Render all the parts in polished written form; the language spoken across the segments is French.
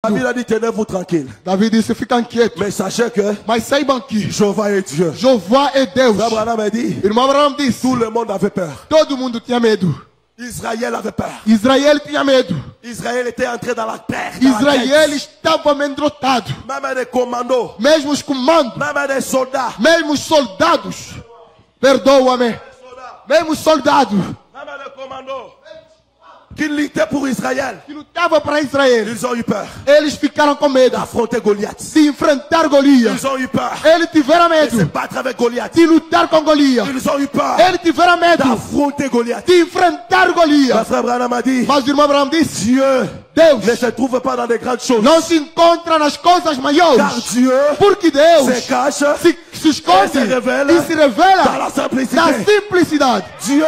David a dit tenez-vous tranquille. David disse fica quieto. Mais sachez que Mas saibam que Jehová est Dieu. Jeová é Deus. Abraham a dit Irmão Abraão disse tout le monde avait peur. todo mundo tinha medo. Israël avait peur. Israel tinha medo. Israël était entré dans la terre. Israel estava amedrontado. Même des commandos. Mesmo os comandos. Même des soldats. Mesmo os soldados. Perdoa-me. Mesmo os soldados. Même les commandos qui luttaient pour Israël. Que lutava para Israel. Ils ont eu peur Eles ficaram com medo d'affronter Goliath. de enfrentar Golias. Ils ont eu peur Eles tiveram de se medo battre avec Goliath. de lutar com Golias. Ils ont eu peur Eles tiveram medo d'affronter Goliath. de enfrentar Golias. Ma frère Branham a dit Mas o irmão Abraão disse: Dieu Deus ne se trouve pas dans des grandes choses. não se encontra nas coisas Car maiores. Dieu Porque Deus se cache se esconde se revela e se revela dans la simplicité. na simplicidade. Dieu,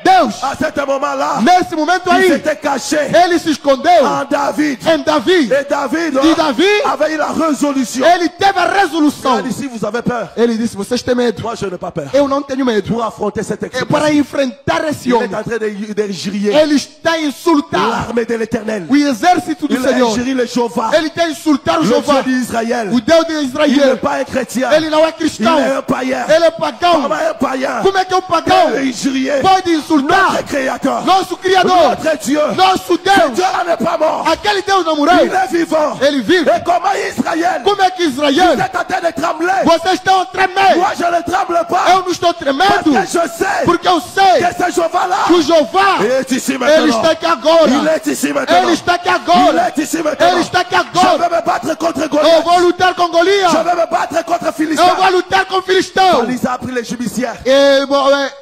Deus, à ce moment-là, nesse momento il aí, s'était caché ele se escondeu en David. em Davi. Et David E Davi, avait eu la résolution. ele teve a Il a resolução. dit si vous avez peur, Ele disse: vocês têm medo. moi je n'ai pas peur. Eu não tenho medo. Pour affronter cette É expérience, para enfrentar esse il homem. est en train d'injurier Ele está a insultar l'armée de l'Éternel. o exército do Il a Senhor. injurié le Jehovah, Ele tem a insultar o le Jeová, Dieu d'Israël. o Deus de Il n'est Israel. pas un chrétien, Ele não é il cristão. est un païen. Ele é pagão. Comment un païen Como é que um pagão peut injurier pode insultar notre créateur, nosso Criador, notre Dieu? nosso Ce Deus? Dieu n'est pas mort, Aquele Deus não il morreu. est vivant. Ele vive. Et comment Israël, Como é que vous Israel, êtes en train de trembler? vocês estão tremendo? Moi je ne tremble pas, Eu não estou parce tremendo que je sais porque eu sei que ce Jehovah-là, que o Jeová, il est ici ele maintenant. está aqui Il agora. est ici maintenant. Ele está aqui Il agora. est ici maintenant. Ele está aqui Je agora. vais me battre contre Eu Goliath. vou lutar com Je Golias. vais me battre contre Eu Philistin. vou lutar com o Filistão. Elisa a pris les judiciaires.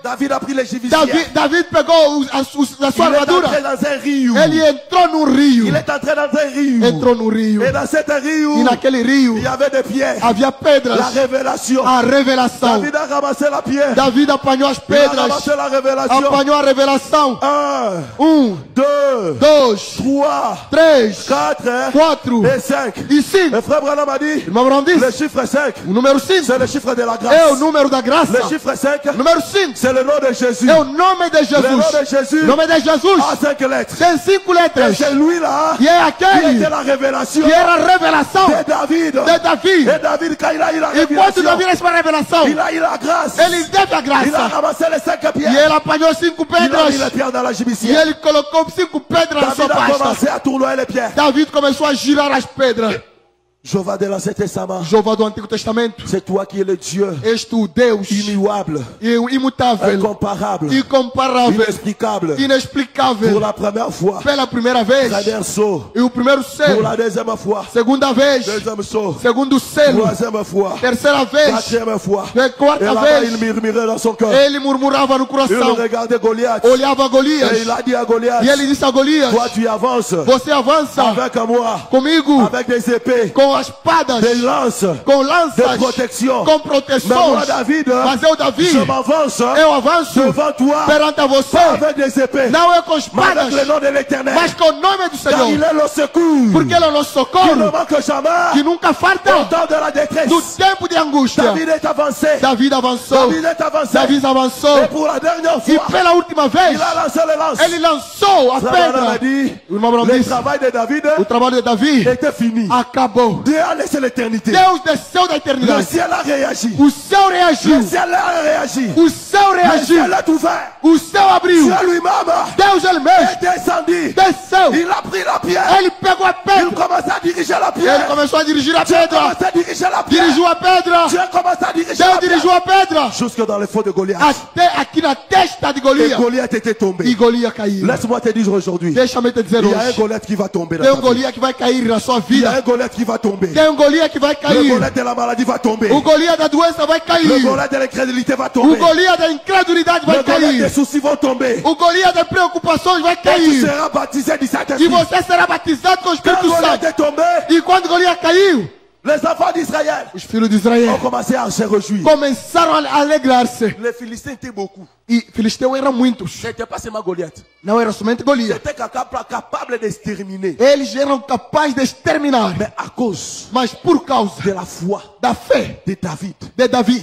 David a pris les judiciaires. David pegou a sua Il est entré armadura. dans un rio. Ele entrou num rio. Il est entré dans un rio. Entrou no rio. Et dans cet rio, E naquele rio il y avait des pierres. havia La pedras. révélation. A revelação. David a ramassé la pierre. David apanhou as Il a pedras. ramassé la révélation. Apanhou a revelação. 1, 2, 2, 3, 3, 4 4 et 5. e 5. Le frère Branham a dit, Irmão Abraão le disse: chiffre 5, o número 5 c'est le chiffre de la é o grâce. número da graça. Le chiffre 5, O número 5 c'est le nom de Jésus. é o nome de Le nom de Jesus. Jésus O nome de Jesus a 5 lettres. tem 5 Et letras. c'est lui-là E é qui aquele était la révélation que era a revelação de David. de Davi. Et David, quand il a eu la Enquanto révélation, Davi recebeu a revelação, il a eu la grâce. ele teve a Il a graça. ramassé les 5 E pierres. ele apanhou 5 Il a mis les pedras. pierres dans la E gibicière. ele colocou 5 pedras na sua David a pasta. commencé à tournoyer les pierres. David começou a girar as pedras. Jehovah de l'Ancien Testament, Jeová do Antigo Testamento. c'est toi qui es le Dieu És tu, Deus, immuable, imutável, incomparable, incomparável, inexplicable. Pour inexplicável. la première fois, Pela primeira vez. premier saut. E o primeiro Pour selo. la deuxième fois, Segunda vez. deuxième saut. Segundo selo. Troisième fois, Terceira vez. quatrième fois. E Et quarta là-bas, il vez. murmurait dans son cœur. Ele murmurava no Il coração. regardait Goliath. Olhava Et Golias. il a dit à Goliath, E ele disse a Golias: toi tu avances você avança avec moi, comigo avec des épées, com as espadas, des lances, com de lanças, protection. com Mais moi, proteções. David, Mas eu, Davi, je m'avance eu avanço devant toi, perante a você, pas avec des épées, não é com mais avec espadas, le nom de l'Éternel. mas com o nome do Car il Senhor. est le secours Porque ele é o nosso qui ne socorro, manque jamais que nunca au falta temps de la détresse. no tempo de angústia. David est avancé. David avançou, David est avancé. David avançou, Et pour la dernière e fois, pela última vez, il a lancé le lance. ele lançou a Abraham a pedra. dit, O irmão Abraão le disse: travail de David o trabalho de Davi était fini. acabou. Dieu a laissé l'éternité. Deus desceu da Le eternidade. ciel a réagi. O céu reagiu. Le ciel a réagi. O céu Le reagiu. ciel est ouvert. O céu abriu. Dieu lui-même Deus ele mesmo est descendu. desceu. Il a pris la pierre. Ele pegou a Il pedra. commence à diriger la Ele pierre. começou a dirigir a Dieu pedra. commence à diriger la pierre. Dirigiu a pedra. Dieu commence à diriger Deus la dirigiu pierre. a pedra. Jusque dans le fond de Goliath. Até aqui na testa de Et Golias. Goliath était tombé. E Golias caiu. Laisse-moi te dire aujourd'hui. Deixa-me te dizer Il y a un hoje. Goliath qui va tomber dans Tem ta vie. Golias que vai cair na sua Il y a un vida. Goliath qui va tomber. Tem Golias que vai Le cair. Goliath de la maladie va tomber. O Golias da doença vai Le cair. Goliath de l'incrédulité va O tomber. Golias da incredulidade Le vai Goliath des cair. soucis vont tomber. O Golias das preocupações vai Et tu cair. seras baptisé du E Saint-Esprit. você será batizado com o Quand Espírito Goliath Santo. est tombé, E quando Golias caiu, les enfants d'Israël os filhos de ont Israel commencé à se réjouir. começaram a alegrar-se. Les Philistins étaient beaucoup. E Filisteu eram muitos. C'était pas seulement Goliath. Não era somente Golias. C'était capable d'exterminer. Eles eram capazes de exterminar. Mais à cause Mas por causa de la foi da fé de David, de Davi,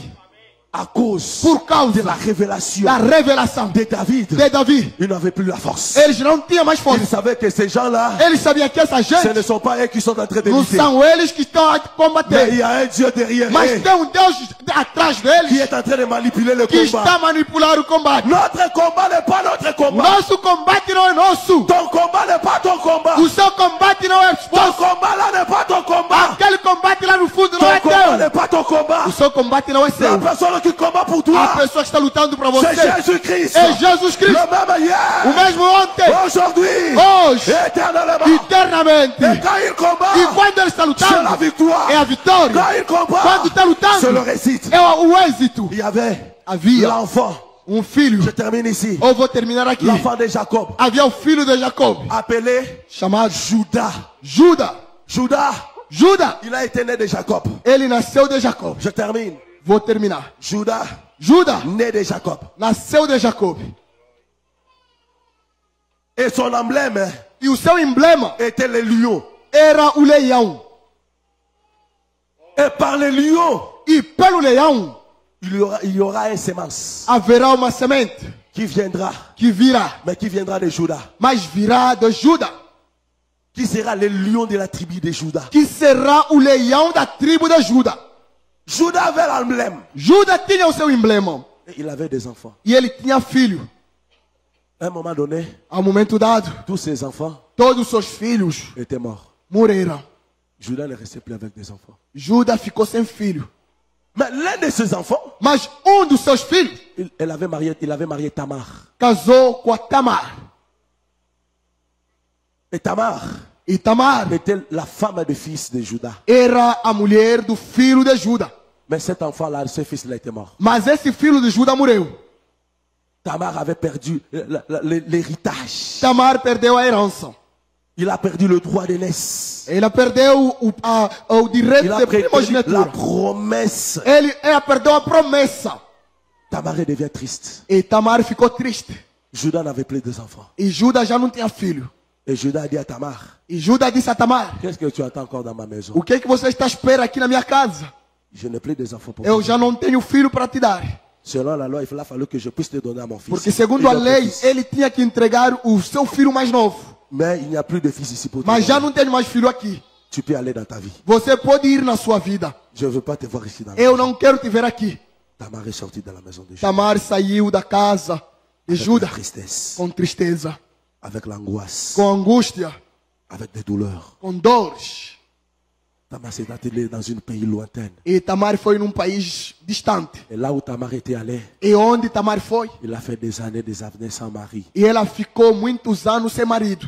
à cause por causa de la révélation da revelação de David, de Davi, ils n'avaient plus la force. eles não tinham mais Ils força. savaient que ces gens-là, Eles sabiam que essa ce gente ne sont pas eux qui sont en train de não lutter. são eles que estão a Mais il combater, y a un Dieu derrière mas eux tem um Deus atrás qui deles est en train de manipuler le que combat. está a manipular o combate. Notre combat n'est pas notre combat. Nosso combate não é nosso. Ton combat n'est pas ton combat. O seu combate não é Ton vosso. combat là n'est pas ton combat. Aquele combate lá no fundo Ton não é combat teu. n'est pas ton combat. O seu combate não é La seu. personne qui combat pour A toi, pessoa que está lutando para c'est você Jésus-Christ. é Jesus Cristo. Le même O hier, mesmo ontem, aujourd'hui, hoje, éternellement. eternamente. Et quand il combat, E quando ele está c'est la lutando, victoire. é a vitória. Quand il combat, Quando está c'est le lutando, récit. é o êxito. Il y avait Havia l'enfant. filho. Je termine ici. Eu vou terminar aqui. L'enfant de Jacob, Havia o filho de Jacob, appelé chamado Judas. Judas. Judas, Judas, il a été né de Jacob. ele nasceu de Jacob. Je termine. Vou terminar. Judas, Judas né de Jacob. nasceu de Jacob. Et son emblème E o seu emblema était le lion. era o leão. Et par le lion, E pelo leão il y aura une semence haverá uma semente qui viendra, que virá, mais qui viendra de Judas. mas virá de Judas, Qui sera le lion de la tribu de Judas. que será o leão da tribo de Judas. Judas avait l'emblème. Judas tinha o seu emblema Et il avait des enfants. e ele tinha filho. À un moment donné, Ao momento dado, tous ses enfants todos os seus filhos étaient morts. morreram. Judas ne restait plus avec des enfants. Judas ficou sem filho. Mais l'un de ses enfants, Mas dos seus filhos il avait marié Tamar. casou com a Tamar. Et Tamar E Tamar était la femme du fils de Judas. era a mulher do filho de Judas. Mais cet enfant-là, ce fils-là était mort. Mas esse filho de Judas morreu. Tamar avait perdu l'héritage. Tamar perdeu a herança. Il a perdu le droit d'aînesse. Ela perdeu o direito Il a de perdu la primogenitura. promesse. Ela perdeu a promessa. Tamar devient triste. E Tamar ficou triste. Judas n'avait plus d'enfants. E Judas já não tinha filho. Et Judas a dit à Tamar, E Judas disse a Tamar: qu'est-ce que tu attends encore dans ma maison? o que é que você está à espera aqui na minha casa? Je n'ai plus d'enfants pour Eu toi. já não tenho filho para te dar. Selon la loi, il a fallu que je puisse te donner à mon fils. Porque segundo a Et d'autres lei, fils. ele tinha que entregar o seu filho mais novo. Mais il n'y a plus de fils ici pour toi. Mas já não tenho mais filho aqui. Tu peux aller dans ta vie. Você pode ir na sua vida. Je ne veux pas te voir ici dans la Eu não quero te ver aqui. Tamar est sortie de la maison de Judas. Tamar saiu da casa de Avec la Judas tristesse, com tristeza, avec l'angoisse, com angústia, avec des douleurs. com dores. Tamar s'est attelée dans un pays lointain. E Tamar foi num país distante. Et là où Tamar était allée, E onde Tamar foi? il a fait des années sans mari, E ela ficou muitos anos sem marido,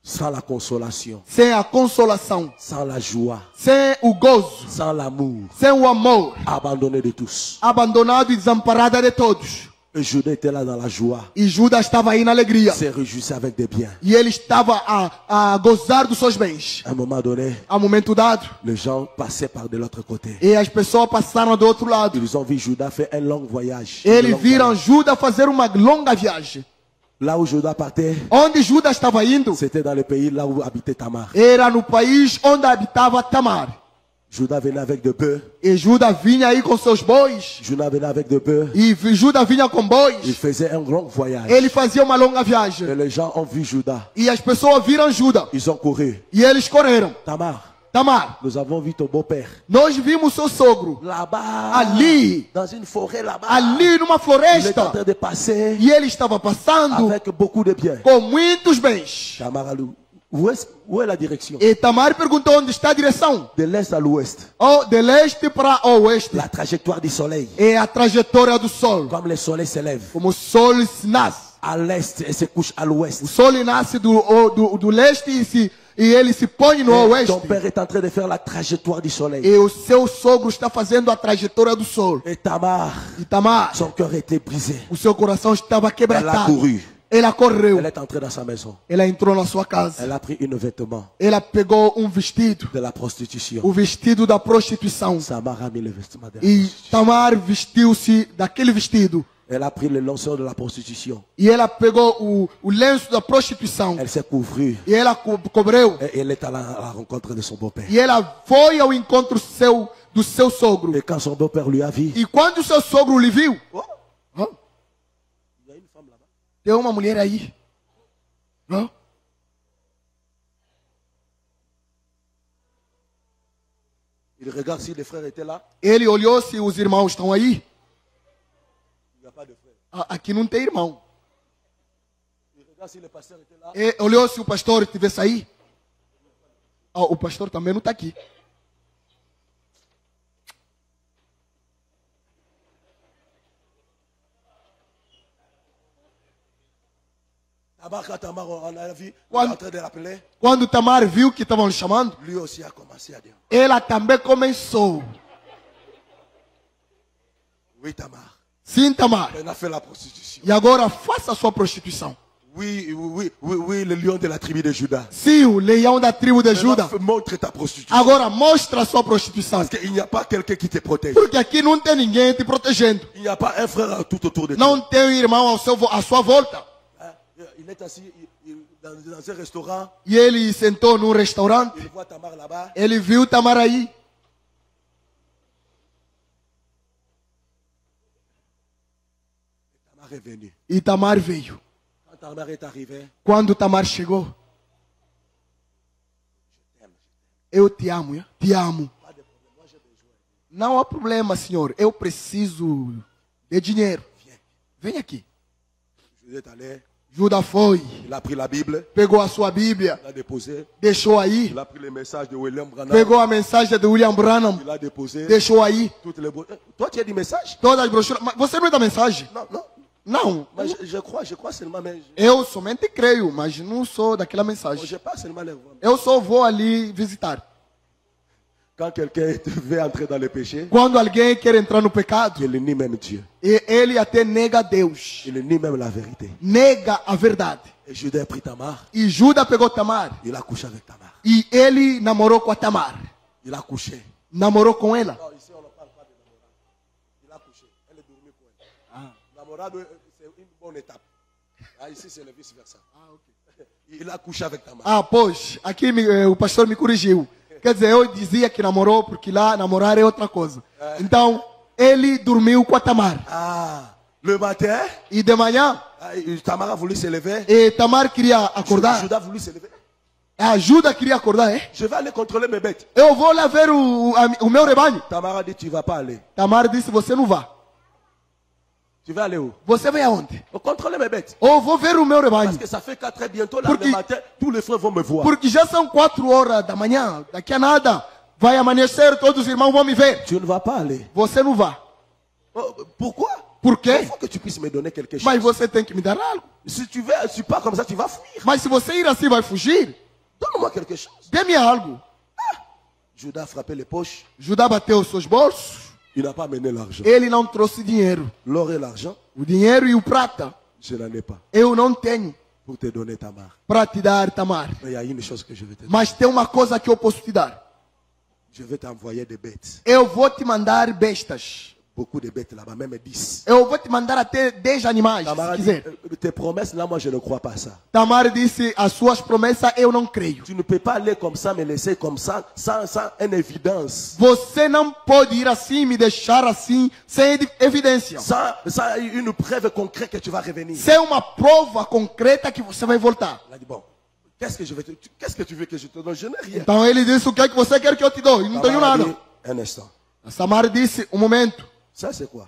sans la consolation, sem a consolação, sans la joie, sem o gozo, sans l'amour, sem o amor, abandonnée de tous. abandonado e desamparada de todos. Et Judas était là dans la joie, E Judas estava aí na alegria. se réjouissait avec des biens. E ele estava a gozar dos seus bens. À un moment donné, Ao momento dado, les gens passaient par de l'autre côté. e as pessoas passaram do outro lado. Ils ont vu Judas faire un long voyage. Eles Un long viram voyage. Judas fazer uma longa viagem. Là où Judas partait, Onde Judas estava indo c'était dans le pays là où habitait Tamar. era no país onde habitava Tamar. Judas venait avec de bœufs. E Judas vinha aí com seus bois. Judas venait avec de bœufs. E Judas vinha com Il bois. faisait un long voyage. Ele fazia uma longa Et viagem. les gens ont vu Judas. E as pessoas viram Judas. Ils ont couru. E eles correram. Tamar, Tamar, nous avons vu ton beau-père. nós vimos seu sogro Là-bas, ali, dans une forêt là-bas. ali numa Il est en floresta. train de passer E ele estava passando avec beaucoup de biens. com muitos bens. Tamar, où est la direction? E Tamar perguntou onde está a direção. De l'est à l'ouest. Oh, de leste para oeste. La trajectoire du soleil. É a trajetória do sol. Comme le soleil s'élève Como o sol nasce. à l'est et se couche à O l'ouest. sol nasce do leste e ele se põe no Ton oeste. père est en train de faire la trajectoire du soleil. E o seu sogro está fazendo a trajetória do sol. Et Tamar, E Tamar, son cœur était brisé. o seu coração estava Elle a quebrantado. couru. Ela correu. Elle est entrée dans sa maison. Ela entrou na sua casa. Elle a pris un vêtement Ela pegou vestido. de la prostitution. O vestido da prostituição. Tamar a mis le vêtement de la E prostitution. Tamar vestiu-se daquele vestido. Elle a pris le lanceur de la prostitution. E ela pegou o lenço da prostituição. Elle s'est couvrie. E ela cobriu. Et elle est à la rencontre de son beau-père. E ela foi ao encontro do seu sogro. Et quand son beau-père lui a vu, E quando o seu sogro lhe viu, oh, hã? il y a une femme là-bas. Tem uma mulher aí. Hã? Il regarde si les frères étaient là. Ele olhou se os irmãos estão aí. Il n'y a pas de frères. Aqui não tem irmão. Il regarde si le pasteur était là. E olhou se o pastor estivesse aí. O pastor também não está aqui. Tamar, on a vu, Quando- il est en train de l'appeler. Quando Tamar viu que estavam lhe chamando, Lui aussi a commencé à dire, ela também começou. oui Tamar, Sim, Tamar. elle a fait la prostitution. E agora faça a sua prostituição. Oui, le lion de la tribu de Judas. Sim, o leão da tribo de Juda. Maintenant, montre ta prostitution. Agora mostra a sua prostituição. Parce qu'il n'y a pas quelqu'un qui te protège. Porque aqui não tem ninguém te protegendo. Il n'y a pas un frère tout autour de toi. Não tem um irmão à sua volta. Hein? Il est assis dans un restaurant. E ele sentou num restaurante. Il voit Tamar là-bas. Ele viu Tamar aí. Tamar est venu. E Tamar veio. Quand Tamar est arrivé, Quando Tamar chegou, eu te amo, hein? Te amo. Não há problema, senhor. Eu preciso de dinheiro. Vem aqui. je vais t'aller. Judas foi, Il a pris la Bible, pegou a sua Bíblia, il l'a déposé. deixou aí. Il a pris le message de William Branham, Pegou a mensagem de William Branham, il a déposé. deixou aí. Toutes les Toi, tu as dit message? Todas as brochuras. Mas você não é da mensagem? Non, non. Não. Mais je crois seulement, mais Eu somente creio, mas não sou daquela je mensagem. pas seulement les voir. Eu só vou ali visitar. Quand quelqu'un veut entrer dans le péché, Quando alguém quer entrar no pecado, il nie même Dieu. e ele até nega Deus. Il nie même la vérité. Nega a verdade. Et Judas a pris Tamar, E Judas pegou Tamar. il a couché avec Tamar. E ele namorou com a Tamar. Il a couché. Namorou com ela. Non, ici on ne parle pas de namorade. Il a couché. Elle est dormie pour elle. Namorade, c'est une bonne étape. Ah, ici c'est le vice-versa. Il a couché avec Tamar. Ah, pois, aqui o pastor me corrigiu. Quer dizer, eu dizia que namorou, porque lá namorar é outra coisa. Então, ele dormiu com a Tamar. Ah, le matin, E de manhã, Tamar a voulu se lever. e Tamar queria acordar. Judas a voulu se lever. A Judas queria acordar, é? Je vais aller contrôler mes bêtes. Eu vou lá ver o meu rebanho. Tamar a dit, tu ne vas pas aller. Tamar disse, você não vá. Tu vas aller où? Você vai aonde? Contrôler mes bêtes. Eu vou ver o meu Parce rebanho. que ça fait 4 heures bientôt, là, Porque- le matin, tous les frères vont me voir. Porque já são 4 horas da manhã. Daqui a nada. Vai amanhecer, todos os irmãos vão me ver. Tu ne vas pas aller. Você não vá. Oh, pourquoi? Por Il quê? faut que tu puisses me donner quelque chose. Mas você tem que me dar algo. Si tu veux, si tu pars comme ça, tu vas fuir. Mas se você ir assim, vai fugir. Donne-moi quelque chose. Dê-me algo. Judas a frappé les poches. Judas bateu os seus bolsos. Il n'a pas amené l'argent. Ele não trouxe dinheiro. L'or et l'argent, O dinheiro e o prata, je n'en ai pas eu não tenho pour te donner Tamar. para te dar, Tamar. Mais il y a une chose que je vais te dire. Mas tem uma coisa que eu posso te dar. Je vais t'envoyer des bêtes. Eu vou te mandar bestas. Beaucoup de bêtes là-bas, même 10. Eu vou te mandar até 10 animais, Tamar se a dit, quiser. tes promesses, là, moi, je ne crois pas à ça. Tamar disse, as suas promessas eu não creio. Tu ne peux pas aller comme ça, me laisser comme ça, sans une évidence. Você não pode ir assim, me deixar assim, sem evidência. Sans une preuve concrète que tu vas revenir. Sem uma prova concreta que você vai voltar. Il a dit, bon, qu'est-ce que tu veux que je te donne? Je n'ai rien. Então ele disse, o que é que você quer que eu te dou? Eu não tenho Tamar a nada. dit, un instant. Tamar disse, um momento. Ça, c'est quoi?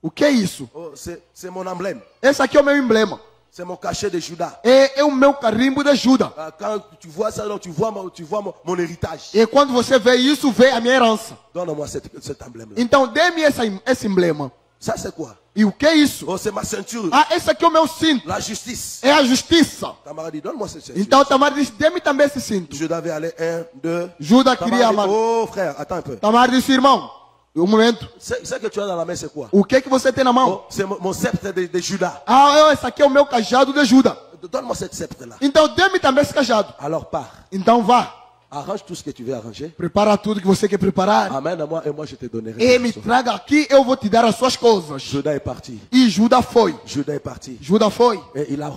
O que é isso? Oh, c'est mon emblème. Esse aqui é o meu emblema. C'est mon cachet de Judas. É o meu carimbo de Judas. Ah, quand tu vois ça, donc, tu vois mon héritage. E quando você vê isso, vê a minha herança. Donne-moi cet emblème-là. Então dê-me esse emblema. Ça, c'est quoi? E o que é isso? Oh, c'est ma ceinture. Ah, esse aqui é o meu cinto. La justice. É a justiça. Tamar a dit, donne-moi cette ceinture. Então Tamar disse, dê-me também esse cinto. Je devais aller 1, 2. Judas queria amar. Oh, frère, attends un peu. Tamar disse, irmão, um momento. Ce que tu as dans la main, c'est quoi? O que é que você tem na mão? Oh, c'est mon sceptre de Judas. Ah, esse aqui é o meu cajado de Judas. Donne-moi cette sceptre-là. Então dê-me também esse cajado. Alors pars. Então vá. Arrange tout ce que tu veux arranger. Prepara tudo que você quer preparar. Amène à moi et moi je te donnerai. E me traga aqui, eu vou te dar as suas coisas. Judas est parti. E Judas foi. Judas est parti. Judas foi. Et il a,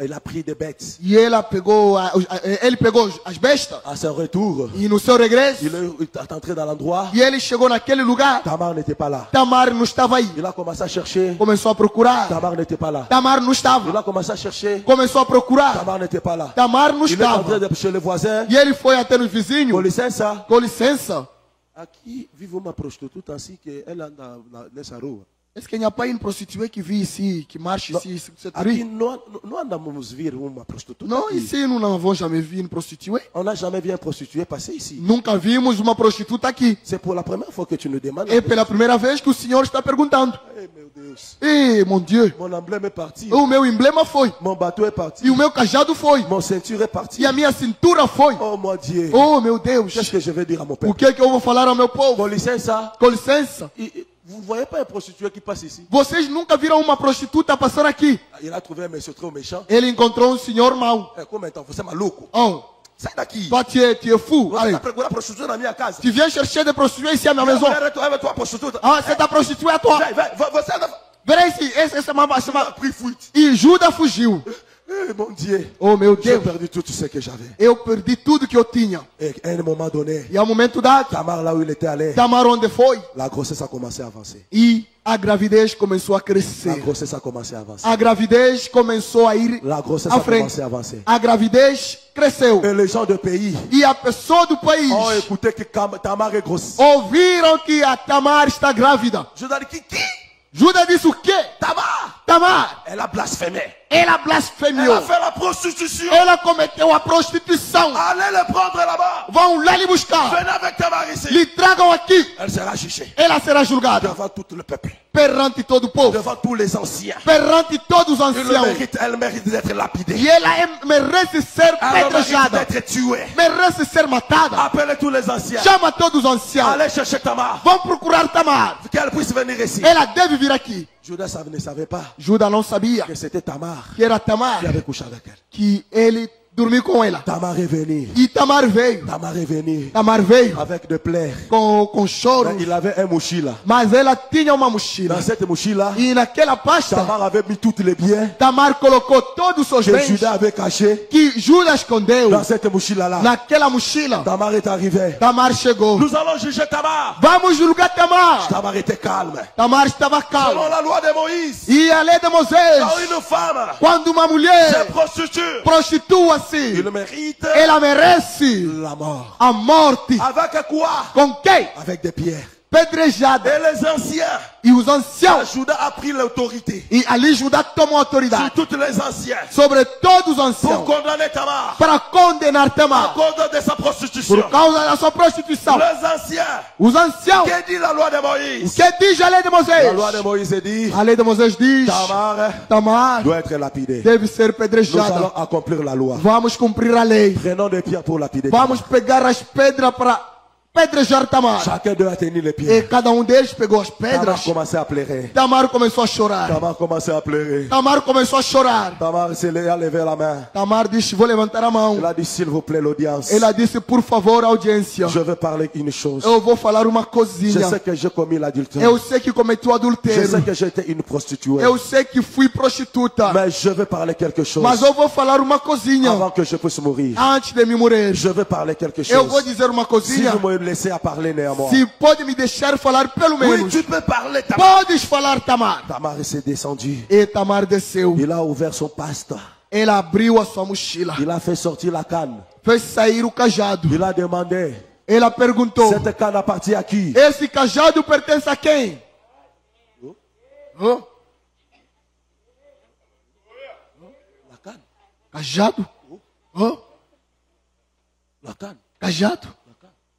il a pris des bêtes. E ele pegou as bestas. À son retour, E no seu regresso, il est entré dans l'endroit. e ele chegou naquele lugar. Tamar n'était pas là. Tamar não estava aí. Il a commencé à chercher. Começou a procurar. Tamar n'était pas là. Tamar não Il estava. a commencé à chercher. Começou a procurar. Tamar n'était pas là. Tamar não Il est entré estava. chez le voisin. E ele foi até no Com vizinho. licença. Com licença. Aqui vive uma prostituta assim que ela anda nessa rua. Est-ce qu'il n'y a pas une prostituée qui vit ici, qui marche ici, cette Aqui rue? não andamos ver uma prostituta. Non, aqui. ici, nous n'avons jamais vu une prostituée. On n'a jamais vu un prostitué passer ici. Nunca vimos uma prostituta aqui. C'est pour la première fois que tu nous demandes. É pela primeira vez que o senhor está perguntando. Eh, meu Deus. Ei, mon Dieu. Mon emblème est parti. O meu emblema foi. Mon bateau est parti. E o meu cajado foi. Mon ceinture est partie. E a minha cintura foi. Oh mon Dieu. Oh, meu Deus. Qu'est-ce que je vais dire à mon O père? que é que eu vou falar ao meu povo? Com licença. Com licença. Vous ne voyez pas un prostitué qui passe ici? Vocês nunca viram uma prostituta passar aqui? Il a trouvé un monsieur trop méchant. Ele encontrou um senhor mau. Eh, como então? Você é maluco? Oh, Sai daqui. toi tu es fou. Você Allez. está procurando prostituta na minha casa. Tu viens chercher des prostituées ici à ma maison. É tua prostituta. Ah, c'est ta prostituée à toi. Vai, você anda... Verá ici, essa é uma... pris fuite. E Judas fugiu. Eh, mon Dieu. Oh, meu J'ai Deus. perdu tout ce que j'avais. Eu perdi tudo que eu tinha. Et à un moment donné, E ao momento dado, Tamar, là où il était allé, Tamar onde foi? la grossesse a commencé à avancer. E a gravidez começou a La crescer. grossesse a commencé à avancer. A gravidez começou a ir La grossesse à a frente. commencé à avancer. A gravidez cresceu. Et les gens du pays E a pessoa do país ont écouté que Tamar est grosse. ouviram que a Tamar está grávida. Je dois dire qui? Judas disse o quê? Tamar! Tamar, Elle a blasphémé. ela Elle blasfemiou. a fait la prostitution. Ela cometeu a prostituição. Allez le prendre là-bas. Vão lá lhe buscar. Venez avec Tamar ici. Lhe tragam aqui. Elle sera jugée Ela será julgada devant tout le peuple, perante todo o povo. devant tous les anciens. Perante todos os anciãos. Elle mérite d'être lapidée. E ela merece ser Elle mérite pedrejada. d'être tuée. Merece ser matada. Appelez tous les anciens. Chama todos os anciãos. Allez chercher Tamar. Vão procurar Tamar. Qu'elle puisse venir ici. Ela deve vir aqui. Judas ne savait pas Judas não sabia que c'était Tamar que era Tamar qui avait couché avec elle. que ele dormiu com ela. Tamar est venu. E Tamar veio. Tamar est venu Tamar veio avec des plaies. com choro. Il avait un mochila. Mas ela tinha uma mochila. Dans cette mochila, E naquela pasta, Tamar avait mis tous les biens Tamar colocou todos os seus que bens Judas avait cachés que Judas escondeu. dans cette mochila-là. Naquela mochila, Tamar est arrivé. Tamar chegou. Nous allons juger Tamar. Vamos julgar Tamar. Tamar était calme. Tamar estava Selon calma. la loi de Moïse, E a lei de quand Moisés, une femme quando uma se mulher prostitue, prostitua-se, il mérite ela merece la mort. a morte. Avec quoi? Com quem? Avec des pierres. Pedrejada. Et les anciens, E os anciãos. Judas a pris l'autorité E ali Judá tomou sur autoridade tous les anciens sobre todos os pour anciãos condamner Tamar para condenar à Tamar cause de sa prostitution. por causa da sua prostituição. Les anciens, Os anciãos. que dit la loi de O Moïse? que diz a lei de La loi de Moisés? Moïse dit, A lei de Moisés diz: Tamar Tamar doit être lapidé. deve ser Nous allons pedrejada. accomplir la loi. Vamos cumprir a lei. Prenons des pierres pour lapider. Vamos pegar as pedras para pedrejar Tamar. Chacun doit tenir les E pierres. cada deles pegou as Tamar pedras. commençait à pleurer. Tamar começou a chorar. Tamar commençait à pleurer. Tamar começou a chorar. Tamar a levé la main. Tamar disse: vou levantar a mão. Il a dit, s'il vous plaît, l'audience. Ela disse: por favor, audiência. Je veux parler une chose. Eu vou falar uma Je coisinha. sais que j'ai commis l'adultère. Eu sei que cometi o Je adultério. sais que j'étais une prostituée. Eu sei que fui prostituta. Mais je veux parler quelque chose Mas eu vou falar uma coisinha avant que je puisse mourir. antes de me morrer. Je veux parler quelque Eu vou chose. dizer uma Si coisinha. vous me laissez à parler néanmoins. Se pode me deixar falar pelo Oui, menos. tu peux parler, Tamar. Podes falar, Tamar. Tamar s'est descendu. E Tamar desceu. Il a ouvert son paste. Ela abriu a sua mochila. Il a fait sortir la canne. Fez sair o cajado. Il a demandé, Ela perguntou: cette canne appartient à qui? esse cajado pertence a quem? Hã? La canne. Cajado? Hã? La canne. Cajado?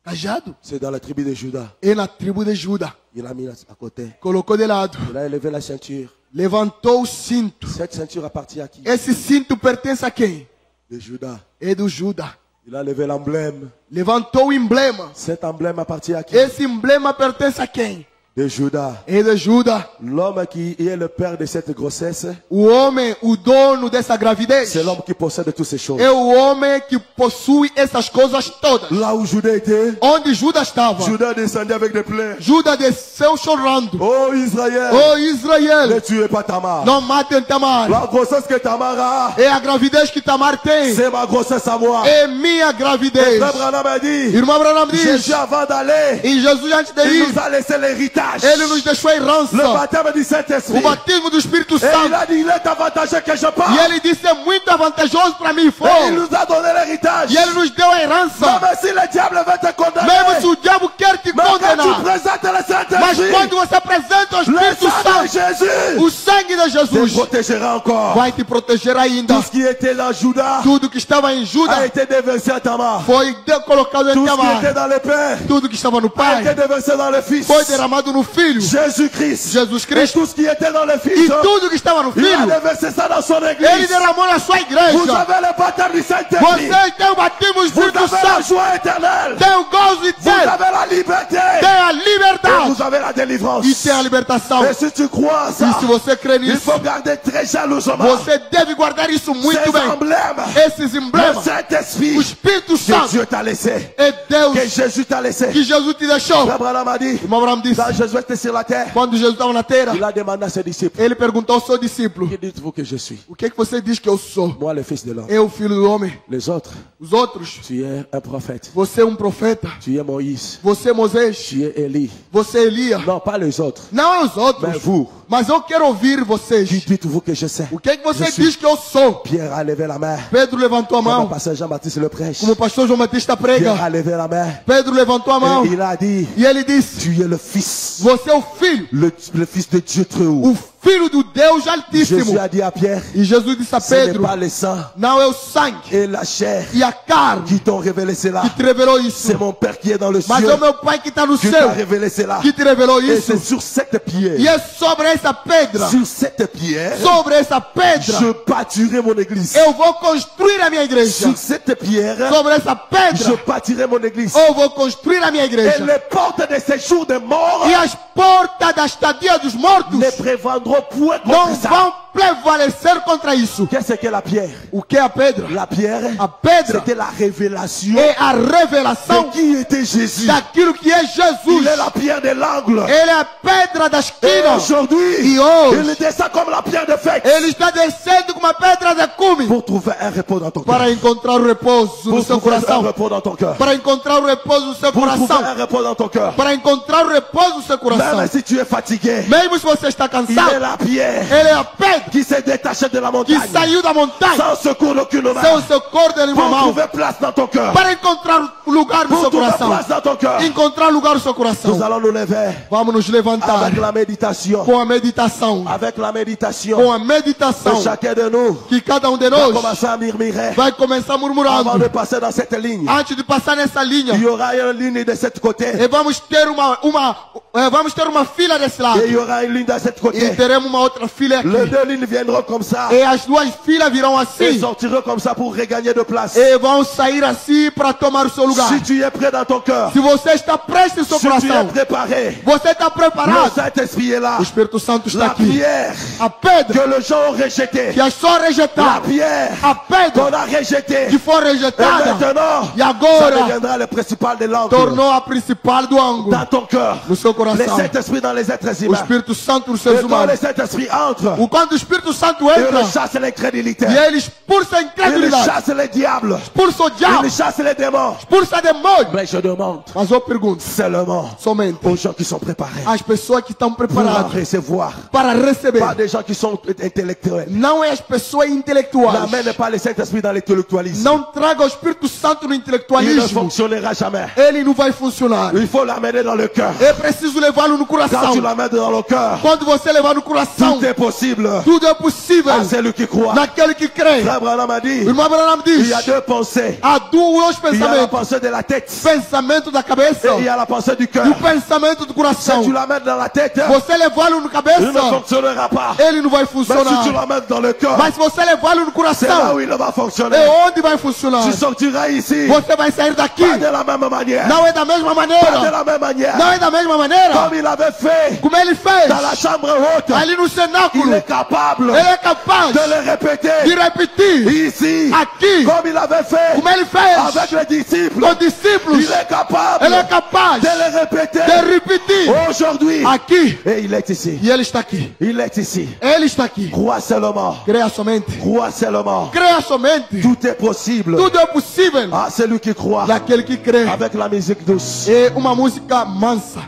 Cajado? C'est dans la tribu de Judas. E na tribo de Judas. Il a mis à côté. Colocou de lado. Il a élevé la ceinture. Levantou o cinto. Cette ceinture appartient à qui? Esse cinto pertence a quem? De Judas. É do Judas. Il a levé l'emblème. Levantou o emblema. Cet emblème appartient à qui? Esse emblema pertence a quem? de Judas. e de Judas. L'homme qui est le père de cette grossesse, O homem, o dono dessa gravidez, c'est l'homme qui possède toutes ces choses. é o homem que possui essas coisas todas. Là où Judas était, Onde Judas estava, Judas descendait avec des plaies. Judas desceu chorando. Oh Israël, Oh ne Israel, tuez pas Tamar. não matem Tamar. La grossesse que Tamar a, É a gravidez que Tamar tem. c'est ma grossesse à moi. É minha gravidez. Frère Branham a dit, Irmão Branham diz, Jésus avant d'aller, e Jesus antes de il ir, nous a laissé l'héritage. ele nos deixou a Le herança, baptême du o Saint-Esprit. batismo do Espírito Et il Santo. a dit, il est avantageux que je E parte. ele disse, é muito vantajoso para mim, Et il for. nous a donné l'héritage. E ele nos deu a herança. Même si le diable veut te condamner, Mesmo se o diabo quer te mais quand tu condenar, présentes le mas Saint-Esprit, quando você apresenta o le Espírito sang de Santo, Jésus o sangue de te Jesus protégera encore. vai te proteger ainda. Tout ce qui était dans Judas Tudo que estava em a Judas été déversé à Tamar. foi colocado em Tout ce qui était Tamar. dans le Père Tudo que estava no a Pai été déversé dans le Fils. foi derramado no Filho, Jésus-Christ. Jesus Et Cristo. tout ce qui était dans le E Fils, tudo que estava no il a Filho, déversé ça dans son ele église. derramou na sua Vous igreja. avez le baptême du Saint-Esprit. Você tem o batismo do Vous Espírito avez la Santo, joie éternelle. tem o gozo de Vous Deus, avez la liberté. tem a Et liberdade vous avez la délivrance. e tem a libertação. Et si tu crois en E ça, se você crê il nisso, faut garder très jalousement você deve guardar isso muito ces bem. emblèmes. Esses Le emblemas, Saint-Esprit o Espírito que Santo Dieu t'a laissé, é Deus que Jésus t'a laissé. que Jesus te deixou. Frère Branham a dit, Irmão Abraão disse, quand Jésus était sur la terre, quando Jesus estava na terra, il a demandé à ses disciples, ele perguntou ao seu discípulo, qui dites-vous que je suis? o que é que você diz que eu sou? Moi, le Fils de l'homme. Eu, filho do homem. Les autres, Os outros, tu es un prophète. você é um profeta. Tu es Moïse. Você é Moisés. Tu es Élie. Você é Elias. Non, pas les autres. Não é os outros. Mais vous, Mas eu quero ouvir vocês. qui dites-vous que je sais? O que é que você Je suis. diz que eu sou? Pierre a levé la main. Pedro levantou a Comme mão. pasteur Jean-Baptiste le prêche. Como o pastor João Batista prega. Pierre a levé la main. Pedro levantou a mão. Et il a dit, E ele disse, tu es le Fils. você é o filho. Le Fils de Dieu très haut. O filho do Deus Altíssimo. Jésus a dit à Pierre, E Jesus disse a ce n'est Pedro, pas le sang não é o sangue et la chair e a carne qui t'ont révélé cela. que te revelou isso. C'est mon Père qui est dans le Mas é ciel o meu Pai que está no qui t'a céu révélé cela. que te revelou Et isso. c'est sur cette pierre, E é sobre essa pedra, sur cette pierre, sobre essa pedra, je bâtirai mon église. eu vou construir a minha igreja. Sur cette pierre, Sobre essa pedra, je bâtirai mon église. eu vou construir a minha Et igreja. les portes de ces jours de mort E as portas da estadia dos mortos ne prévendront point não contre ça. vão prevalecer contra isso. Qu'est-ce que la pierre? O que é a pedra? La pierre, A pedra c'était la révélation é a de revelação qui était Jésus. daquilo que é Il Jesus. est la pierre de l'angle. Ele é a pedra da Et esquina. aujourd'hui, E hoje, il descend comme la pierre de fête ele está descendo com uma pedra de cume pour trouver un repos dans ton cœur. para encontrar o repouso no Pour seu trouver un coração. repos dans ton cœur. Para encontrar o repouso no seu Pour trouver coração. un repos dans ton cœur. Para encontrar o repouso no seu coração. Même si tu es fatigué, Mesmo se você está il est cansado, la pierre ele é a pedra qui s'est détachée de la que montagne saiu da montanha sans secours d'aucune sem main o socorro de nenhuma pour mão. trouver place dans ton cœur. Para encontrar o lugar no Pour seu trouver coração. place dans ton cœur. Encontrar lugar no seu coração. Nous allons nous lever Vamos nos levantar avec la méditation. com a meditação. Avec la méditation. Com a meditação Que chacun de nous que cada um de va nós commencer à murmurer vai começar avant murmurando. de passer dans cette ligne. Antes de passar nessa linha, Il y aura une ligne de cette côté e vamos ter uma fila desse lado. et il y aura une ligne de cette E côté. teremos uma outra fila Les aqui. deux lignes viendront comme ça E as duas filas virão et assim. sortiront comme ça pour regagner de place. E vão sair assim para tomar o seu lugar. Si tu es prêt dans ton cœur, Se você está prestes no seu si tu es coração, préparé, você está le preparado. Saint-Esprit est là. O Espírito Santo está La aqui. pierre A pedra que les gens ont rejetée, que as só la rejeitaram. pierre A pedra qu'on a rejetée, que foi et rejeitada maintenant, e ça agora deviendra le principal de l'angle tornou a principal do ângulo dans ton cœur. no seu Le coração. Saint-Esprit dans les êtres O humains. Espírito Santo nos Et seres quand le humanos. Saint-Esprit entre, Quando o Espírito Santo il entra chasse l'incrédulité, e ele expulsa a il incredulidade, chasse les diables, expulsa o diabo, il chasse les démons. expulsa demônio. Mais je demande Mas eu pergunto seulement somente aux gens qui sont préparés as pessoas que estão pour preparadas recevoir, para receber. pas des gens qui sont intellectuels. Não é as pessoas intelectuais. N'amène pas le Saint-Esprit dans l'intellectualisme. Não traga o Espírito Santo no Il ne intelectualismo. fonctionnera jamais. Ele não vai funcionar. Il faut l'amener dans le cœur. É preciso levá-lo no Quand coração. tu l'amènes dans le cœur, Quando você levar no coração, tout est possible tudo é possível à celui qui croit. naquele que crê. Frère Branham a O dit, irmão Abraão il diz, y a deux pensées. há dois Il y a la pensamentos. pensée de la tête Pensamento da cabeça, et il y a la pensée du cœur. e o pensamento do Si coração. tu la mets dans la tête, Você levá-lo na il cabeça, ne fonctionnera pas. ele não vai Mais si funcionar. tu la mets dans le cœur, Mas se você levá-lo no c'est là coração, où il va fonctionner. é onde vai funcionar. Tu sortiras ici, Você vai sair daqui. pas de la même manière. Não é da mesma Pas de maneira. la même manière. Não é da mesma maneira. Comme il avait fait Como ele dans la fez chambre haute, ali no il cenáculo. est capable Ele é capaz de le répéter de repetir ici, aqui, comme il avait fait como ele fez avec les disciples. com os discípulos. Il est capable Ele é capaz de le répéter de repetir aujourd'hui. aqui. Et il est ici. E ele está aqui. Il est ici. Ele está aqui. Crois seulement. Creia somente. Crois seulement. Creia somente. Tout est possible. Tudo é possível Ah, celui qui croit daquele que crê. avec la musique douce. É uma música mansa.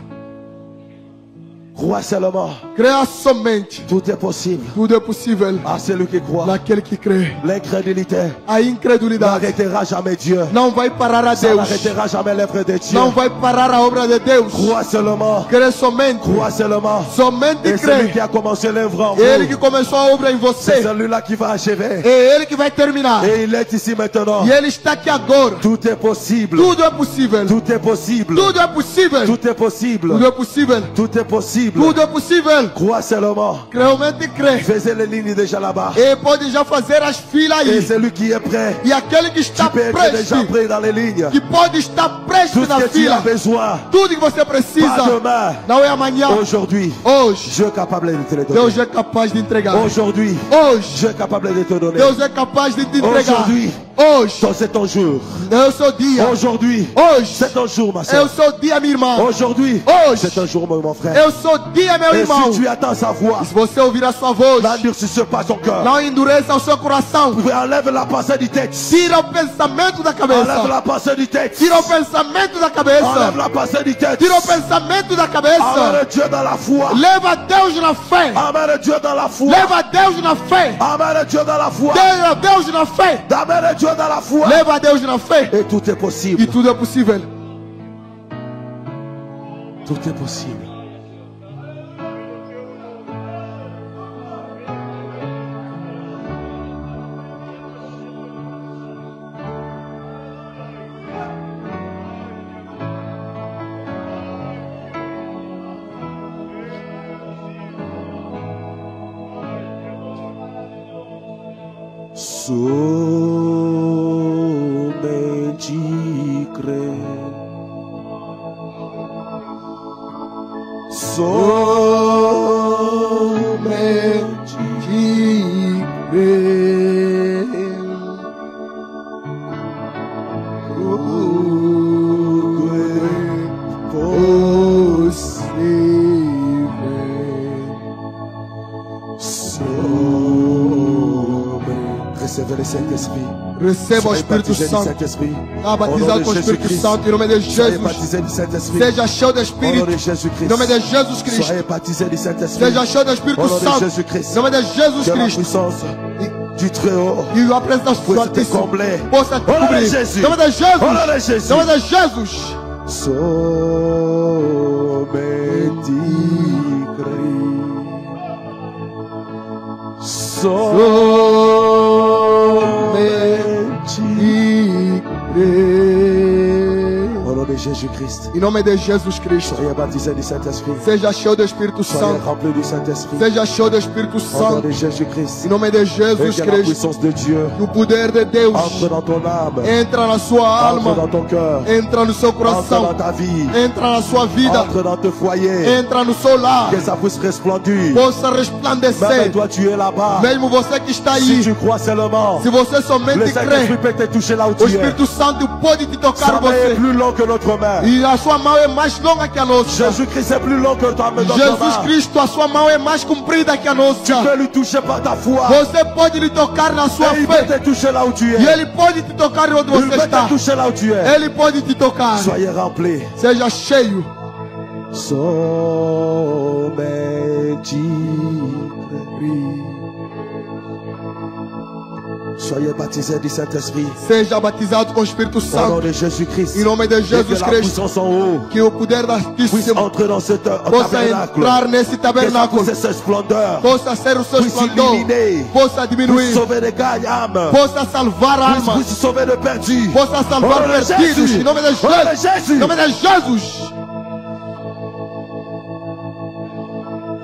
Crois seulement. Creia somente. Tout est possible. Tudo é possível Ah, celui qui croit. daquele que crê. L'incrédulité A incredulidade n'arrêtera jamais Dieu. não vai parar a Ça Deus. n'arrêtera jamais l'œuvre de Dieu. Não vai parar a obra de Deus. Crois seulement. Crê somente. Crois seulement. Somente Et celui qui crê. a commencé l'œuvre en Ele que vous, começou a obra em c'est você. celui-là qui va achever. É ele que vai terminar. Et il est ici maintenant. E ele está aqui agora. Tout est possible. Tudo é possível. Tout est possible. Tudo é possível. Tout est possible. Tudo é possível. Tout est possible. Tudo é possível. Crois seulement. Realmente crê. Faisez les lignes déjà là-bas. E pode já fazer as filas Et aí. celui qui est prêt, E aquele que está tu peux être déjà prestes, prêt dans les lignes. que pode estar Tout prestes na ce que tu as fila. besoin, Tudo que você pas precisa demain, não é amanhã. aujourd'hui, Hoje, Dieu est capable de te le donner. Deus é capaz de entregar. Aujourd'hui, Hoje, Dieu est capable de te donner. Deus é capaz de te entregar. Aujourd'hui, Hoje, c'est ton jour. é o seu dia. Aujourd'hui, Hoje, c'est ton jour, ma é o soeur. seu dia, minha irmã. Aujourd'hui, Hoje, c'est ton jour, mon frère. é o seu dia, meu Et irmão. si tu attends sa voix, Se você ouvir a sua voz, n'endurcisse pas ton cœur. não endureça o seu coração. Enlève la pensée du texte. Tira o pensamento da Enlève cabeça. la pensée du texte. Tira o pensamento da cabeça. Enlève la pensée du texte. Tira o pensamento da cabeça. Amène Dieu dans la foi. Leva Deus na fé. Amène Dieu dans la foi. Leva Deus na fé. Amène Dieu dans la foi. Leva Deus na fé. Amène Dieu dans la foi. Leva Deus na fé. Et tout est E possible. tudo é possível. Tout est possible. Somente crer. Somente crer. tudo é possível. Recevez le Saint-Esprit. Receba o Espírito Santo. Saint-Esprit. Está batizado com o Espírito Santo em nome de Soyez Jesus. baptisés du Saint-Esprit. Seja cheio do Au nom Espírito de em Jésus-Christ. nome de Jesus Cristo. Soyez baptisés du Saint-Esprit. Seja cheio do Espírito Au nom de Santo Jésus-Christ. em nome de Jesus Que la Cristo. puissance du Très-Haut E a presença do puisse te Altíssimo combler. possa te Au nom de cobrir. Jésus. Em nome de Jesus. Au nom de Jésus. Em nome de Jesus. Somente crer. Somente crer. Au nom de Jésus-Christ. Em nome de Jesus Cristo. Soyez baptisés du Saint-Esprit. Seja cheio do Espírito Soyez Santo. remplis du Saint-Esprit. Seja cheio do Espírito Au nom Santo. de Jésus-Christ. Em nome de Et Jesus que la Cristo. puissance de Dieu Que o poder de Deus entre dans ton âme, entra na sua entre alma, dans ton cœur, entra no seu entre dans coração, ta vie, entra na sua vida, entre dans ton foyer, entra no seu lar, que ça puisse resplendir. possa Même resplandecer. toi, tu es là-bas. Mesmo você que está Si aí, tu crois seulement, se você le somente Saint-Esprit crê, peut te toucher là où o tu es. Espírito Santo pode te tocar Sa main est você. plus longue que notre main. E a sua mão é mais longa que a nossa. Jésus-Christ est plus long que ta main. Jesus Cristo, a sua mão é mais comprida que a Tu nossa. peux lui toucher par ta foi. Você pode lhe tocar na sua Et il peut fé. te toucher là où tu E es. Ele pode te tocar onde Il você peut está. te toucher là où tu es. Ele pode te tocar. Soyez remplis. Seja cheio. Somente crer. Soyez baptisés du Saint-Esprit. Seja batizado com o Espírito Au nom Santo. de Jésus-Christ. Em nome de Et que Jesus la Cristo. puissance en haut Que o poder do puisse Altíssimo entrer dans ce possa tabernacle. entrar nesse tabernáculo. Que sa splendeur Possa ser o seu puisse esplendor. illuminer, Possa puisse diminuir. sauver les âmes, Possa salvar almas. puisse sauver le perdu. Possa Au salvar nom de perdidos. Jésus. Em nome de Au nom de Jesus. Jésus. Em nome de Jesus.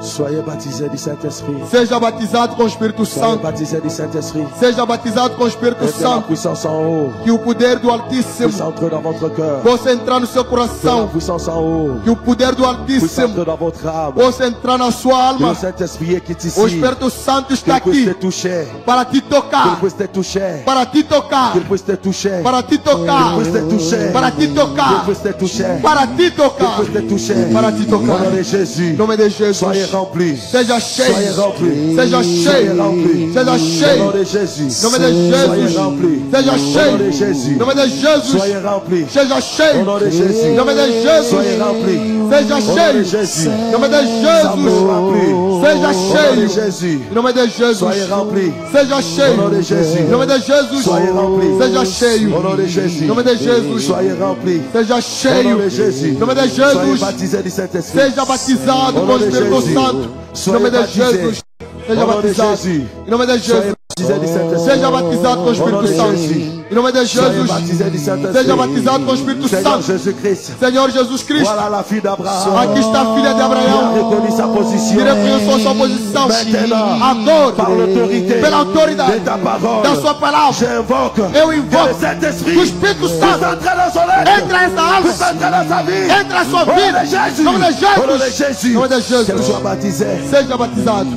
Soyez baptisés du Saint-Esprit. Seja batizado com o Espírito Soyez Santo. baptisés du Saint-Esprit. Seja batizado com o Espírito Et que la Santo. puissance en haut Que o poder do puisse Altíssimo entrer dans votre cœur. possa entrar no seu Que la coração. puissance en haut Que o poder do puisse Altíssimo entrer dans votre âme. possa entrar na sua Que alma. le Saint-Esprit qui est ici, O Espírito Santo está qu'il puisse te aqui toucher. para te Qu'il tocar. puisse te toucher. Para te tocar. Qu'il puisse te toucher. Para te tocar. Qu'il puisse te toucher. Para te Qu'il tocar. puisse te toucher. Para te tocar. Qu'il puisse te toucher. Para te Au nom tocar. de Jésus. Em nome de Jesus. Soyez remplis. Seja Soyez cheio. remplis. Seja Soyez cheio. remplis. Seja Au nom cheio. de Jésus. Em nome de Soyez Jesus. remplis. Seja Au nom cheio. de Jésus. Em nome de Jesus. Soyez remplis. Seja Au cheio. nom de Jésus. Em nome de Jesus. Soyez remplis. Seja Au nom de cheio. Jésus. Em nome de Soyez remplis. Jesus. Seja Au nom de cheio. Jésus. Em nome de Jesus. Soyez remplis. Seja Au cheio. nom de Jésus. Em nome de Jesus. Soyez remplis. Seja cheio. Au nom de Jésus. Em nome de Jesus. Soyez remplis. Seja Au nom cheio. de Jésus. Em nome de Soyez Jesus. baptisés du Saint-Esprit. Seja batizado Au com nom o de Espírito Jésus. Santo. Em Soyez nome de baptisés. Jesus. Seja Au nom de batizado. Jésus. Em nome de Soyez Jesus. baptisés du Saint-Esprit. Seja batizado com o Au nom Espírito de Santo. Jésus. Em nome de Soyez Jesus. baptisés du Saint-Esprit. Seja batizado com o Espírito Seigneur Santo. Jésus-Christ. Senhor Jesus Cristo. Voilà la fille d'Abraham. Aqui está a filha de Qui a Abraão. reconnu sa position. Que reconheceu a sua posição. Maintenant, Agora, par l'autorité pela autoridade de ta parole, da sua palavra, j'invoque eu que le invoco Saint-Esprit que o Espírito puisse Santo entrer dans son être, entre nessa alma, puisse entrer dans sa vie. entre a sua Au nom vida. de Jésus. Em nome de Au nom de Jesus. Jésus. Em nome de Qu'elle Jesus. soit baptisée. Seja batizado.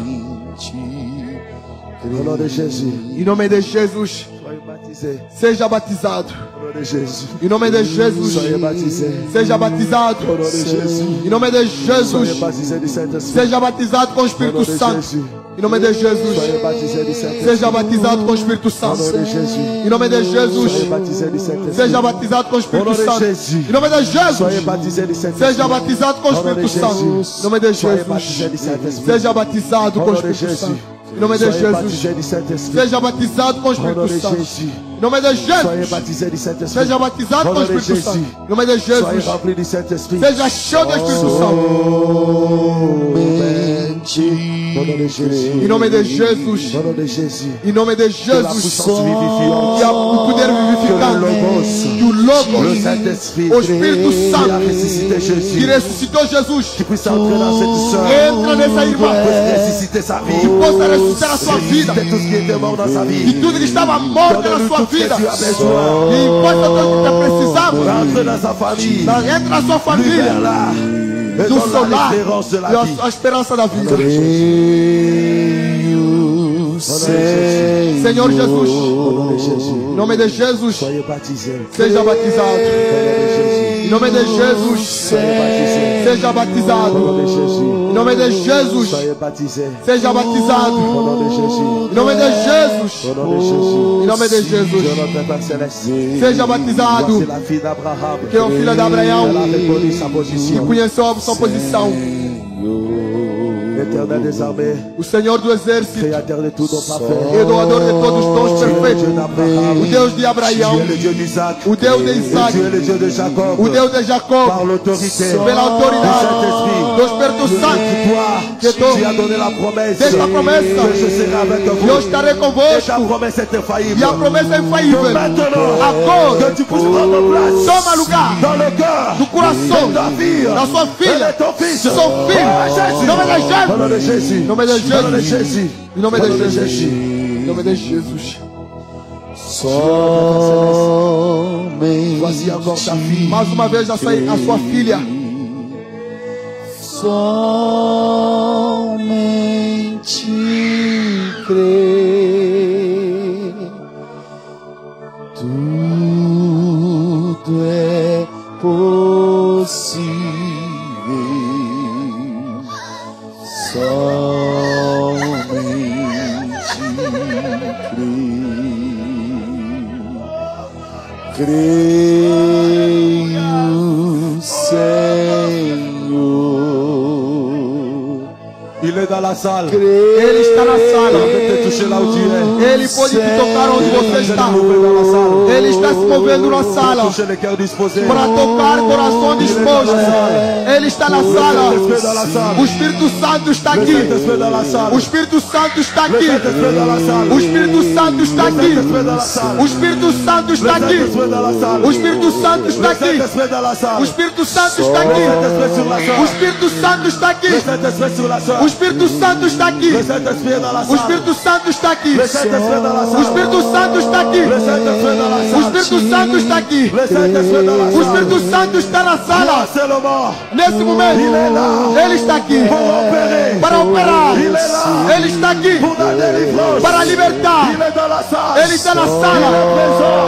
Au nom de Jésus. Em nome de Jesus. Soyez baptisés. Seja batizado. Au nom de Jésus. Em nome de Jesus. Soyez baptisés. Seja batizado. Au nom de Jésus. Em nome de Soyez Jesus. baptisés du Saint-Esprit. Seja batizado com o Au nom Espírito de Santo. Jésus. Em nome de Jesus. Soyez baptisés du Saint-Esprit. Seja batizado com o Espírito Au Santo. nom de Jésus. Em nome de Jesus. Soyez baptisés du Saint-Esprit. Seja batizado com o Au Espírito nom de Santo. Jésus. Em nome de Jesus. Soyez baptisés du Saint-Esprit. Seja batizado com o Au nom de Espírito Santo. Jésus. Em nome de Soyez baptisés Jesus. du Saint-Esprit. Seja batizado Au com o nom de Espírito Jésus. Santo. Em nome de Soyez Jesus. baptisés du Saint-Esprit. Seja batizado com o Au nom Espírito de Santo. Jésus. Em nome de Soyez Jesus. baptisés du Saint-Esprit. Seja batizado Au com o nom de Espírito Santo. Jésus. Em nome de Soyez Jesus. remplis du Saint-Esprit. Seja cheio do Espírito Santo. Au nom de Jésus. Em nome de Jesus. Au nom de Jésus. Em nome de Que la Jesus. puissance vivifiante. Que o poder vivificante. Que o Le Logos. Saint-Esprit O Espírito qui a Santo. ressuscité Que Jésus. ressuscitou Jesus. Qui puisse entrer dans cette sœur. Entra nessa irmã. Puisse ressusciter sa vie. Que possa ressuscitar a sua vida. Ressusciter tout ce qui était mort dans sa E vie. tudo que estava morto na Donne-lui sua tout ce que vida. tu as besoin. E enquanto nós precisamos, Rentre dans sa famille. entra na sua família. Libère-la. Et Do donne-la seu lar. l'espérance de la E vie. a esperança da vida. Senhor Senhor Jesus. Au nom de Jésus. Em nome de Jesus. Soyez baptisés. Seja batizado. Em nome de Jesus. Soyez baptisés. Seja batizado. Au nom de Jésus. Em nome de Jesus. Soyez baptisés. Seja batizado. Au nom de Jésus. Em nome de Jesus. Au nom de Jésus. Em nome de Jesus. Dieu notre Père Céleste. Seja batizado. Voici la fille d'Abraham. Que é o filho de Abraão. Elle a reconnu sa E position. conheceu a sua posição. L'Éternel des armées, O Senhor do exército. créateur de tout don parfait. E doador de todos os dons Tu es le perfeitos. Dieu d'Abraham. O Deus de Abraão. Tu es le Dieu d'Isaac. O Deus de Et Isaac. tu es le Dieu de Jacob. O Deus de Par Jacob. l'autorité Pela du autoridade Saint-Esprit. do Espírito Santo. Que Que toi, tu as donné la promesse. Deixa a promessa. Que je serai avec vous. E eu estarei Et ta convosco. promesse est infaillible. E a promessa é Que infalível. maintenant, Agora, que tu puisses prendre place toma lugar dans le cœur no coração de ta fille da sua et filha. de ton fils. Seu filho. Em nome de Au nom de Jesus. Jésus. Em nome de Au nom de Jesus. Jésus. Em nome Au de nom de Jesus. Jésus. Em nome de Jesus. Voici encore ta fille. Mais uma vez a sua filha. Somente crer, tudo é possível. Somente crer, creio, Senhor. Il Il est dans la salle. Ele está na Il sala. peut te toucher là où tu es. Ele pode te tocar onde você Il peut está. te mover dans la salle. Ele está se movendo na sala Toucher les cœurs disposés. para tocar coração disposto. Ele está na sala. Saint-Esprit dans la salle. O Espírito Santo está Le aqui. Saint-Esprit dans la salle. O Espírito Santo está Le aqui. Saint-Esprit dans la salle. O Espírito Santo está Le aqui. Saint-Esprit dans la salle. O Espírito Santo está Le aqui. Saint-Esprit dans la salle. O Espírito Santo está Le aqui. Saint-Esprit dans la salle. O Espírito Santo está Le aqui. Saint-Esprit sur la O salle. Espírito Santo está aqui. Le Saint-Esprit sur la salle. O Espírito Santo está aqui. Le Saint-Esprit dans la O salle. Espírito Santo está aqui. Le Saint-Esprit dans la O salle. Espírito Santo está aqui. Le Saint-Esprit dans la O salle. Espírito Santo está aqui. Le Saint-Esprit dans la O salle. Espírito Santo está na sala. C'est le mort. Nesse momento, Ele está aqui Pour opérer. para operar. Il est là. Ele está aqui Pour la délivrance. para libertar. Il est dans la salle. Ele está na sala.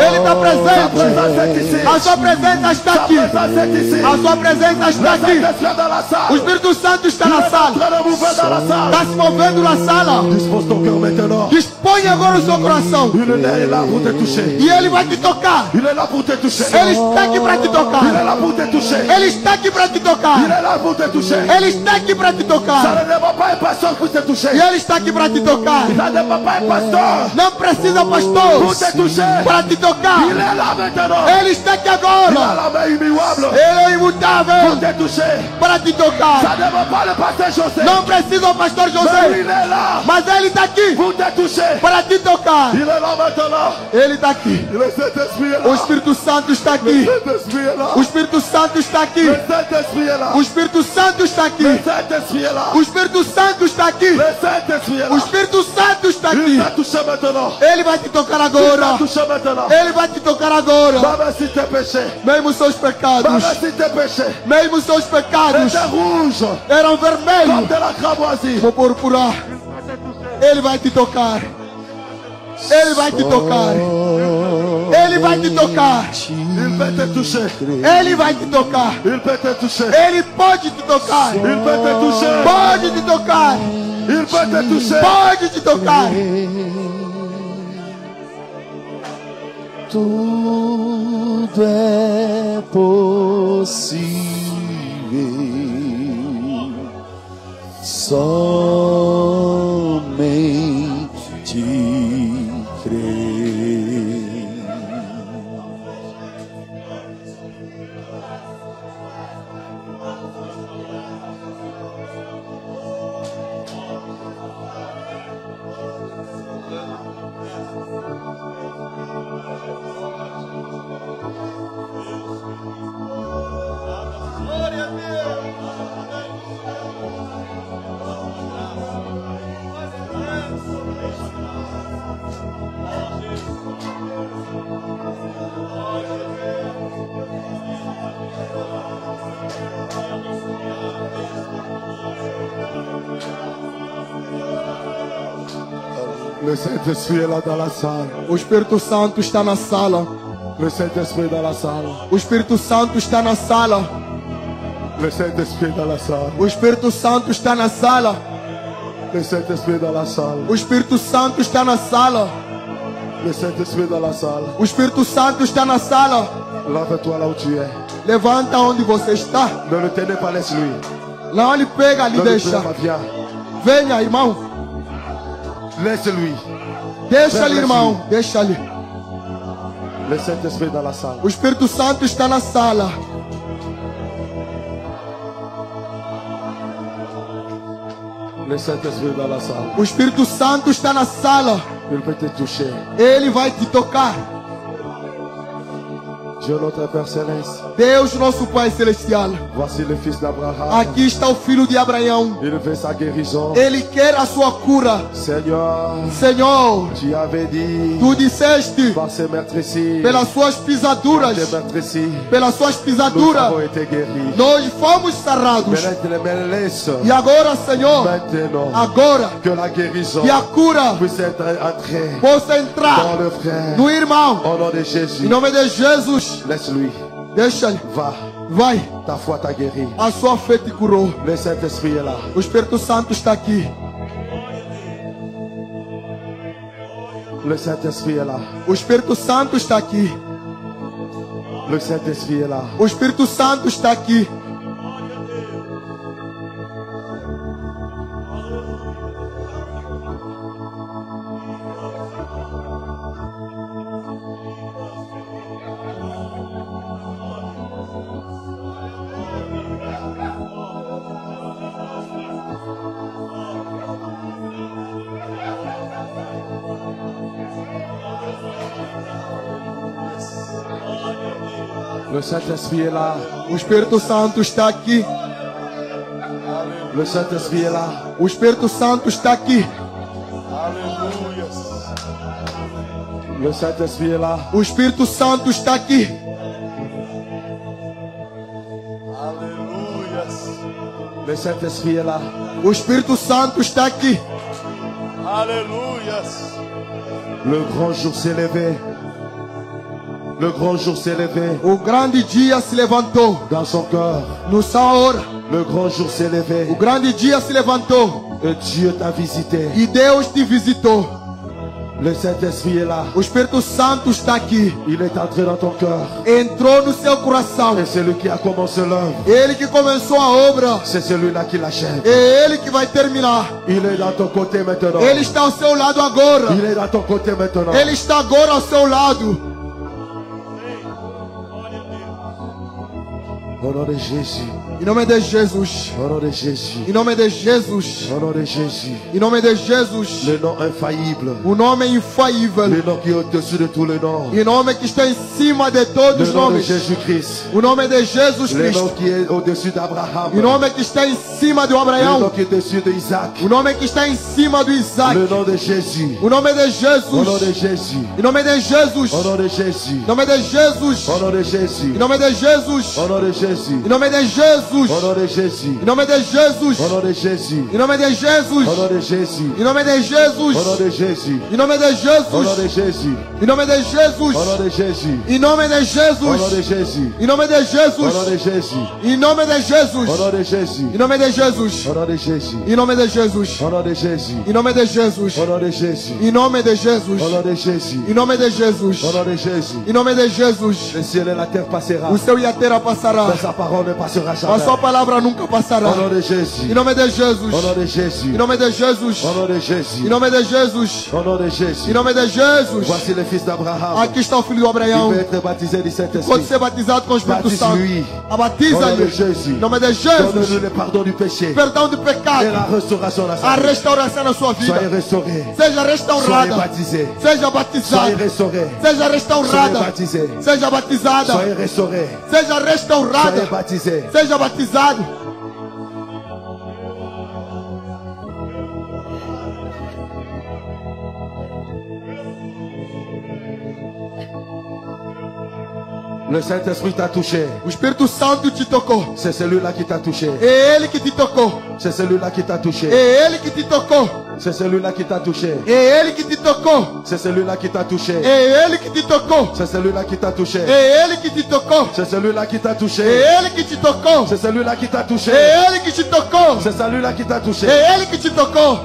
Ele está presente. Présence est ici. A sua presença está aqui. Présence est ici. A sua presença está Le aqui. Saint-Esprit dans la O salle. Espírito Santo está Il na est en sala. train de mover dans la salle. Está se movendo na sala. Dispose ton cœur maintenant. Dispõe agora o seu coração. Il est là pour te toucher. E Ele vai te tocar. Il est là pour te toucher. Ele está aqui para te Il est tocar. là pour te toucher. Ele está aqui para te Il tocar. est là pour te toucher. Ele está aqui para te Ça tocar. ne demande pas un pasteur pour te toucher. E Ele está aqui para te tocar. Ça ne demande pas un pasteur Não precisa, pour pastor, te toucher. para te Il tocar. est là maintenant. Ele está aqui Il a agora. la main immuable Ele é pour imutável te toucher. para te Ça tocar. ne demande pas le pasteur José. Não precisa o pastor Mais José, il est là mas Ele está aqui pour te toucher. para te tocar. Il est là maintenant. Ele está aqui. Le Saint-Esprit est O là. Espírito Santo está Le aqui. Saint-Esprit est là. O Espírito Santo está aqui. Le Saint-Esprit est là. O Espírito Santo está Le aqui. Saint-Esprit est là. O Espírito Santo está aqui. Le Saint-Esprit est O là. Espírito Santo está Il aqui. t'a touché maintenant. Ele vai te tocar Il t'a agora. touché maintenant. Ele vai te tocar agora. Même si tes péchés. Mesmo seus pecados, Même si tes péchés. mesmo seus pecados Étaient rouges. eram Comme vermelhos de la cramoisie. como púrpura. Ele vai te tocar. Ele vai te tocar. Ele vai te tocar. Il peut te toucher. Ele vai te tocar. Il peut te toucher. Ele pode te tocar. Il peut te toucher. Pode te tocar. Il peut te toucher. Pode te tocar. Tudo é possível, somente crer. Le Saint-Esprit est là dans la salle. O Espírito Santo está na sala. Le Saint-Esprit est dans la salle. O Espírito Santo está na sala. Le Saint-Esprit est dans la salle. O Espírito Santo está na sala. Le Saint-Esprit est dans la salle. O Espírito Santo está na sala. Le Saint-Esprit est dans la salle. O Espírito Santo está na sala. Lave-toi là où tu es. Levanta onde você está. Ne le tenez pas, laisse-lui. Não lhe pega, lhe Ne le deixa. tenez pas, viens. Venha, irmão. Laisse-lui. Deixa ali, irmão. Deixa ali. Le Saint-Esprit est dans la salle. O Espírito Santo está na sala. Le Saint-Esprit est dans la salle. O Espírito Santo está na sala. Il peut te toucher. Ele vai te tocar. Dieu notre Père Céleste. Deus, nosso Pai Celestial. Voici le fils d'Abraham. Aqui está o filho de Abraão. Il veut sa guérison. Ele quer a sua cura. Seigneur, Senhor, tu avais dit tu disseste, par ces meurtrissures, pelas suas pisaduras, tes meurtrissures, pelas suas nous pisaduras, avons été guéris. nós fomos sarados. Maintenant, laisse E agora, Senhor, maintenant agora que la guérison que a cura puisse être entrée possa dans entrar le frère. no irmão. Au nom de Em Jésus, nome de Jesus, laisse-lui. deixa ele. Va, Vai, ta foi t'a guéri. a sua fé te curou. Le Saint-Esprit est là. O Espírito Santo está aqui. Le Saint-Esprit est là. O Espírito Santo está aqui. Le Saint-Esprit est là. O Espírito Santo está aqui. Le Saint-Esprit est là. O Espírito Santo está aqui. Le Saint-Esprit est là. O Espírito Santo está aqui. Alléluia. Le Saint-Esprit est là. O Espírito Santo está aqui. Alléluia. Le Saint-Esprit est là. O Espírito Santo está aqui. Alléluia. Le grand jour s'est levé. Le grand jour s'est levé O grande dia se levantou. dans son cœur. No sua hora. Le grand jour s'est levé. O grande dia se levantou. Et Dieu t'a visité. E Deus te visitou. Le Saint-Esprit est là. O Espírito Santo está aqui. Il est entré dans ton cœur. Entrou no seu coração. Et celui qui a commencé l'œuvre, Ele que começou a obra. c'est celui-là qui l'achève. É Ele que vai terminar. Il est dans ton côté maintenant. Ele está ao seu lado agora. Il est dans ton côté maintenant. Ele está agora ao seu lado. Au nom de Jésus. Em nome de Jesus. Au nom de Jésus. Em nome de Jesus. Au nom de Jésus. Em nome de Jesus. Le nom infaillible. O nome infaível. Le nom qui est au-dessus de tous les noms. E nome que está em cima de todos Le os nom de nomes. Jésus-Christ. O nome de Jesus Le nom Cristo. qui est au-dessus d'Abraham. E nome que está em cima do Le nom Abraão. qui est au-dessus d'Isaac. O nome que está em cima do Isaac. Le nom de Jésus. O nome de Au nom de Jesus. Jésus. Em nome de Jesus. Au nom de Jésus. Em nome de Jesus. Au nom de Jésus. Em nome de Jesus. Au nom de Jésus. Em nome de Jesus. Au nom de Jésus. Em nome de Jesus. Au nom de Jésus. Em nome de Jesus. Au nom de Jésus. Em nome de Jesus. Au nom de Jésus. Em nome de Au nom de Jesus. Jésus. Em nome de Jesus. Au nom de Jésus. Em nome de Au nom de Jesus. Jésus. Em nome de Au nom Jesus. de Jésus. Em nome de Jesus. Au nom de Jésus. Em nome de Jesus. Au nom de Jésus. Em nome de Jesus. Au nom de Jésus. Em nome de Jesus. Au nom de Jésus. Em nome de Jesus. Au nom de Jésus. Em nome de Jesus. Au nom de Jésus. Em nome de Jesus. Le ciel et la terre passera. O céu e a terra passará. Mais sa parole ne passera A jamais. sua palavra nunca passará. Au nom de Jésus. Em nome de Jesus. Au nom de Jésus. Em nome de Jesus. Au nom de Em Jésus. nome de Jesus. Au nom de Jésus. Em nome de Jesus. Voici le fils d'Abraham. Aqui está o filho do Il Abraão. peut être baptisé du Pode Saint-Esprit. ser batizado com o Espírito Santo. Baptise-lui. Au Abatiza nom de ele. Jésus. Em nome de Donne-nous Jesus. le pardon du péché. Perdão do Et pecado. la restauration de la A santé. restauração na sua Soyez vida. restaurés. Seja Soyez restaurada. baptisés. Seja Soyez batizado. restaurés. Seja Soyez restaurada. baptisés. Seja batizada. Soyez restaurés. Seja Soyez restaurada. baptisés. Seja batizado. Le Saint-Esprit t'a touché. O Espírito Santo te tocou. C'est celui-là qui t'a touché. É Ele que te tocou. C'est celui-là qui t'a touché. É Ele que te tocou. C'est celui-là qui t'a touché. É Ele que te tocou. C'est celui-là qui t'a touché. É Ele que te tocou. C'est celui-là qui t'a touché. É Ele que te tocou. C'est celui-là qui t'a touché. É Ele que te tocou. C'est celui-là qui t'a touché. É Ele que te tocou. C'est celui-là qui t'a touché. É Ele que te tocou.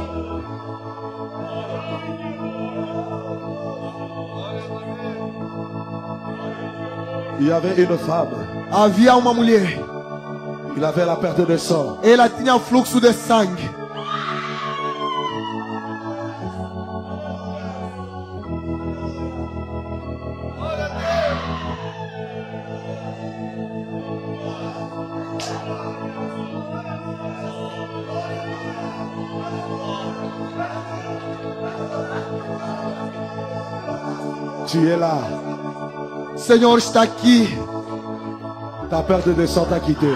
Il y avait une femme. Havia uma mulher. Il avait la perte de sang. Ela tinha fluxo de sangue. Tu es là. Senhor está aqui. Ta perte de sang t'a quitté.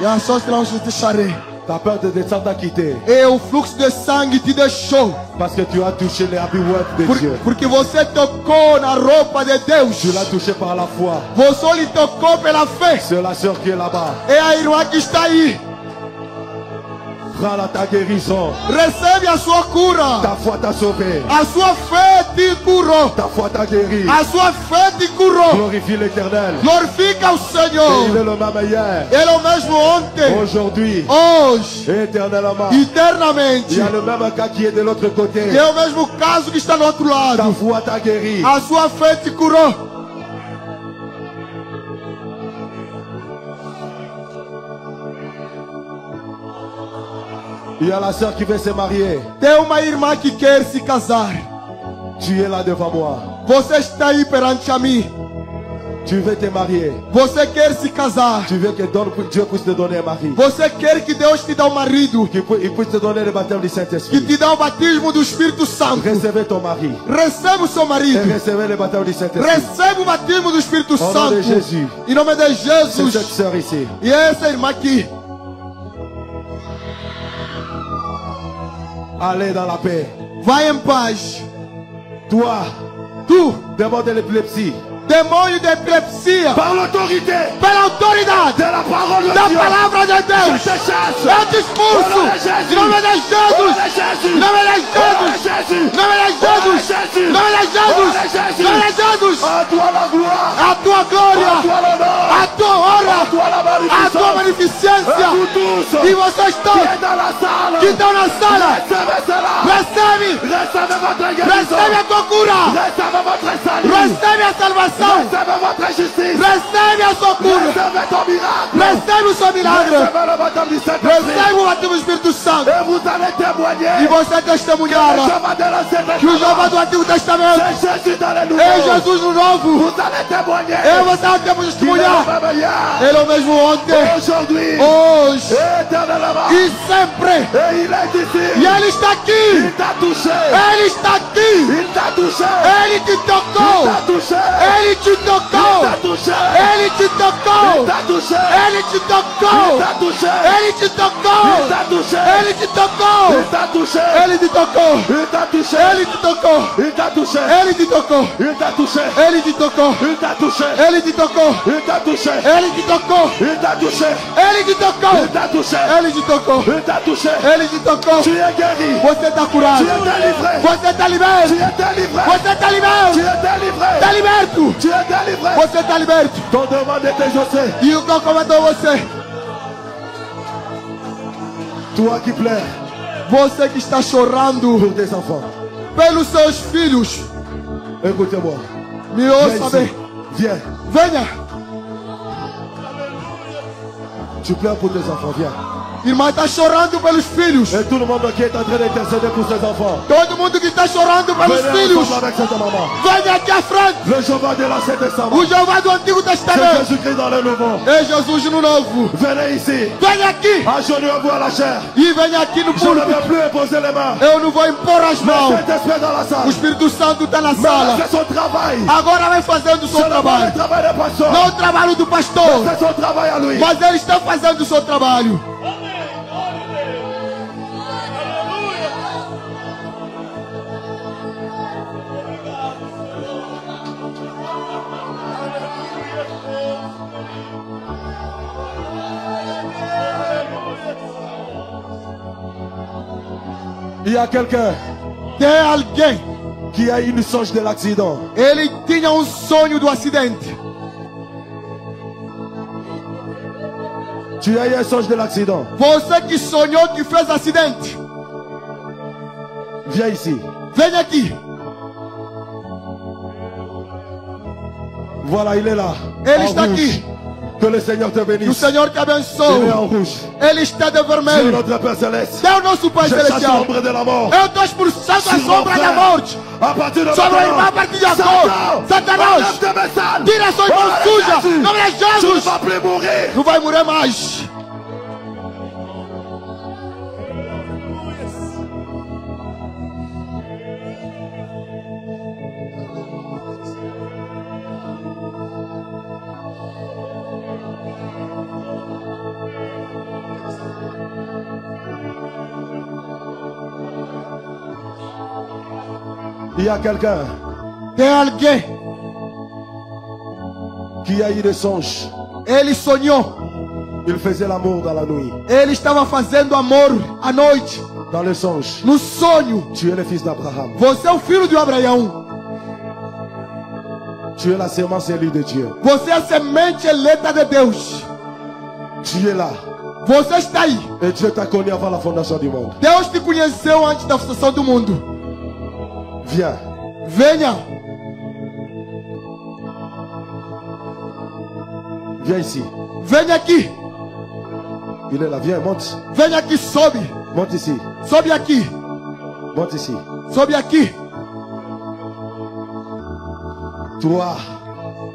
E as suas mãos te deixarei. Ta perte de sang t'a quitté. E o fluxo de sangue te deixou. Parce que tu as touché les habits de Dieu. Porque você tocou na roupa de Deus. Tu l'as touché par la foi. Você lhe tocou pela fé. C'est la sœur qui est là-bas. É a irmã que está aí. Prends ta guérison. Recebe a sua cura. Ta foi t'a sauvé. A sua fé te curou. Ta foi t'a guéri. A sua fé te curou. Glorifie l'Éternel. Glorifica o Et il Senhor. est le même hier. Ele é o mesmo ontem, Aujourd'hui. hoje, Éternellement. Il eternamente. y a le même cas qui est de l'autre côté. E é o mesmo caso que está do outro Ta lado. foi t'a guéri. A sua fé te curou. Il y a la sœur qui veut se marier. Tem uma irmã que quer se casar. Tu es là devant moi. Você está aí perante a mim. Tu veux te marier. Você quer se casar. Tu veux que Dieu puisse te donner un mari. Você quer que Deus te dê um marido. Il puisse te donner le baptême du Que Saint-Esprit. te dê o batismo do Espírito Santo. Recevez ton mari. Receba o seu Et marido. recevez le baptême du Saint-Esprit. Receba o batismo do Espírito Au nom Santo. de Jésus. Em nome de C'est Jesus. cette sœur ici. E essa irmã aqui. Allez dans la paix. Vai em paz. Toi, Tu, démon de l'épilepsie, demônio de epilepsia, par l'autorité pela autoridade de la parole de da Dieu, palavra de je Deus, te chasse. eu te expulso. Em nome de Jesus. Em nome de Jesus. Em nome de Jesus. Em nome de Jesus. Em nome de Jesus. À toi la gloire, A tua à glória, toi l'honneur, a tua honra, à toi la a tua magnificence. magnificência. Vous tous E vocês qui todos êtes dans la salle, que estão na sala, recevez cela. recebe, Recevez votre guérison. recebe a tua cura, Recevez votre salut. recebe a salvação, Recevez votre justice. recebe a sua cura, Recevez ton miracle. recebe o seu milagre, Recevez le baptême du Saint-Esprit. recebe o batismo do Espírito Santo. Et vous allez témoigner E você que le testemunhará chemin de l'Ancien que o Jeová Testament, do Antigo Testamento c'est Jésus dans le é Nouveau. Jesus no Novo. Vous allez témoigner E você vai qu'il est testemunhar. le même hier, Ele é o mesmo ontem, aujourd'hui, hoje éternellement. e sempre. Et il est ici. E Ele está aqui. Il t'a touché. Ele está aqui. Il t'a touché. Ele te Il tocou. t'a touché. Ele te Il tocou. t'a touché. Ele te tocou. Il t'a touché. Ele te Il tocou. t'a touché. Ele te tocou. Il t'a touché. Ele te tocou. Il t'a touché. Ele te tocou. Il t'a touché. Ele te tocou. Il t'a touché. Ele te tocou. Il t'a touché. Ele te tocou. Il t'a touché. Ele te tocou. Il t'a touché. Ele te tocou. Il t'a touché. Ele te tocou. Il t'a touché. Ele te tocou. Il t'a touché. Ele te tocou. Tu es guéri. Você está Tu curado. es délivré. Você está Tu liberto. es délivré. Você está Tu liberto. es délivré. Está liberto. Tu es délivré. Você está liberto. Ton demande est exaucée. E o que comandou você? Toi qui pleures Você que está chorando pour tes enfants. pelos seus filhos. Écoutez-moi. Me Viens ouça ici. bem. Viens. Venha. Tu pleures pour tes enfants. Viens. Irmã está chorando pelos filhos. Et tout le monde qui est en train d'intercéder pour ses enfants. Todo mundo que está chorando pelos Venez filhos. ensemble avec cette maman. Venha aqui à frente. Le Jehovah de l'Ancien Testament. O Jeová do Antigo C'est Testamento. Jésus-Christ dans le Nouveau. É Jesus no Novo. Venez ici. Venha aqui. Agenouillez-vous à la chair. E venha aqui no Je ne púlpito. vais plus imposer les mains. Eu não vou impor as Le mãos. Saint-Esprit dans la O salle. Espírito Santo está na Mais sala. c'est son travail. Agora vai fazendo o Ce seu n'est pas le trabalho. travail des pasteurs. Não o trabalho do pastor. C'est son travail à lui. Mas ele está fazendo o seu trabalho. Il y a quelqu'un Tem alguém. qui a une songe de l'accident. Ele tinha um sonho do acidente. Tu as eu un songe de l'accident. Você que sonhou que fez acidente. Viens ici. Venha aqui. Voilà, il est là. Ele En está rouge. aqui. Que le Seigneur te Que o bénisse. Senhor te Il est abençoe. en rouge. Ele está de C'est vermelho. notre Père Céleste. É o nosso Pai Je chasse Celestial. l'ombre de la mort. Eu estou expulsando a Sur mon sombra da frère. morte. À partir de Sobre o irmão a maintenant. partir de agora. Satanás. Enlève tes mains sales. Tira a sua Oh, mão suja. Jésus. Em nome de Tu ne Jesus. vas plus mourir. Não vai morrer mais. Il y a quelqu'un Tem alguém. qui a eu des songes. Ele sonhou. Il faisait l'amour dans la nuit. Ele estava fazendo amor à noite. Dans le songe, No sonho. tu es le fils d'Abraham. Você é o filho de Abraão. Tu es la sémence élue de Dieu. Você é a semente eleita de Deus. Tu es là. Você está aí. Et Dieu t'a connu avant la fondation du monde. Deus te conheceu antes da fundação do mundo. Viens. Venha. Viens ici. Venha aqui. Il est là. Viens, monte. Venha aqui, sobe. Monte ici. Sobe aqui. Monte ici. Sobe aqui. Toi,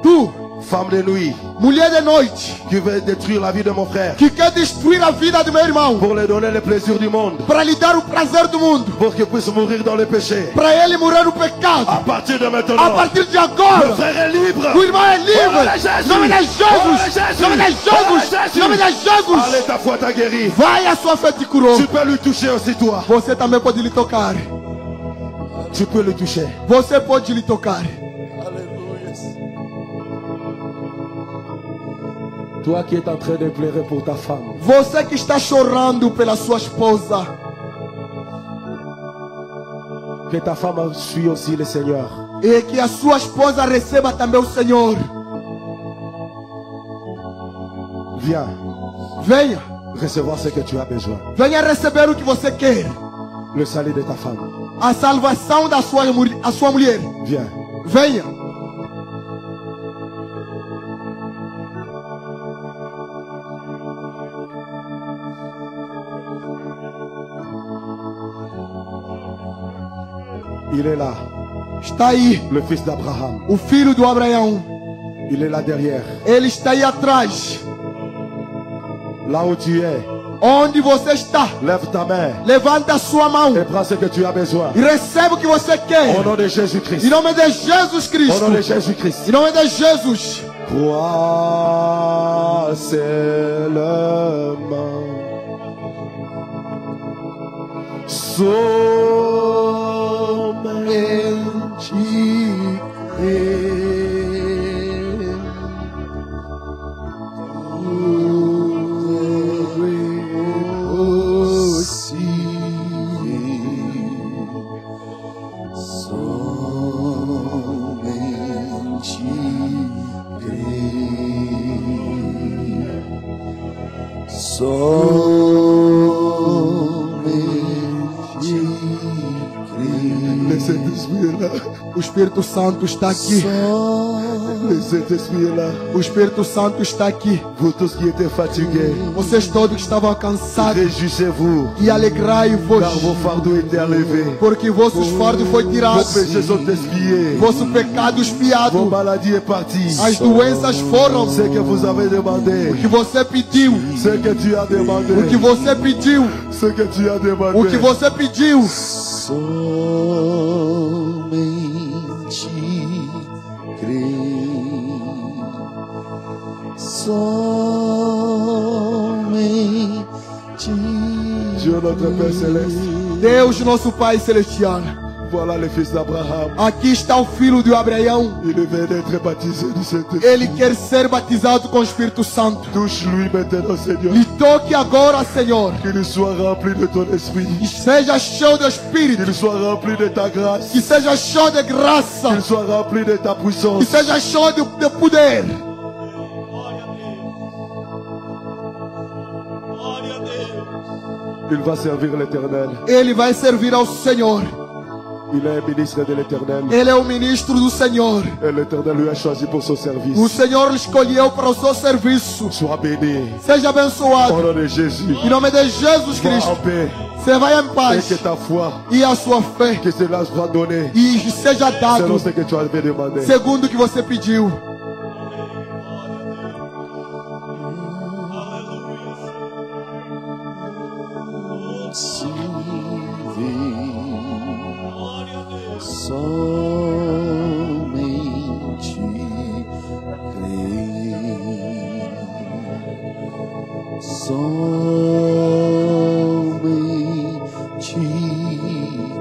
Tu, Femme de nuit. Mulher de noite. Qui veut détruire la vie de mon frère. Que quer destruir a vida do meu irmão. Pour lui donner les plaisirs du monde. Para lhe dar o prazer do mundo. Pour qu'il puisse mourir dans le péché. Para ele morrer no pecado. À partir de maintenant. A partir de agora. Le frère est libre. O irmão é livre. Nome de Jesus. Nome de Jesus. Nome de Jesus. Allez, ta foi t'a guéri. Vai, a sua fé te curou. Tu peux lui toucher aussi toi. Você também pode lhe tocar. Tu peux lui toucher. Você pode lhe tocar. Toi qui es en train de pleurer pour ta femme. Você que está chorando pela sua esposa. Que ta femme suive aussi le Seigneur. E que a sua esposa receba também o Senhor. Viens. Venha. Recevoir ce que tu as besoin. Venha receber o que você quer. Le salut de ta femme. A salvação da sua mulher. Viens. Venha. Il est là. Está aí. Le fils d'Abraham. O filho do Abraão. Il est là derrière. Ele está aí atrás. Là où tu es. Onde você está? Lève ta main. Levanta a sua mão. Et prends ce que tu as besoin. E recebe o que você quer. Au nom de Jésus-Christ. Em nome de Jesus Cristo. Au nom de Jésus-Christ. Em nome de Jesus. Crois seulement. Somente O Espírito Santo está aqui. O Espírito Santo está aqui. Vous tous qui étaient fatigués, vocês todos que estavam cansados, réjouissez-vous, e alegrai-vos, car vos fardeaux étaient enlevés. Porque vossos fardos foi tirado. Vos péchés sont expiés. Vosso pecado expiado. Vos maladies est partie. As doenças foram. Ce que vous avez demandé. O que você pediu. Ce que tu as demandé. O que você pediu. Ce que tu as demandé. O que você pediu. Somente crer. Somente. Dieu notre Père Céleste. Deus nosso Pai Celestial. Voilà le fils d'Abraham. Aqui está o filho de Abraão. Il veut être baptisé du Saint-Esprit. Ele quer ser batizado com o Espírito Santo. Touche-lui maintenant, Seigneur. Lhe toque agora, Senhor. Qu'il soit rempli de ton esprit. Que seja cheio do Espírito. Qu'il soit rempli de ta grâce. Que seja cheio de graça. Qu'il soit rempli de ta puissance. Que seja cheio de poder. Il va servir l'Éternel. Ele vai servir ao Senhor. Il est un ministre de l'Éternel. Ele é o ministro do Senhor. Et l'Éternel lui a choisi pour son service. O Senhor lhe escolheu para o seu serviço. Sois béni. Seja abençoado. Au nom de Jésus. Em nome de Jesus Cristo. En paix. Você vai em paz. Et que ta foi. E a sua fé. Que cela soit donné. E seja dado. Selon ce que tu avais demandé. Segundo o que você pediu. Somente crer. Somente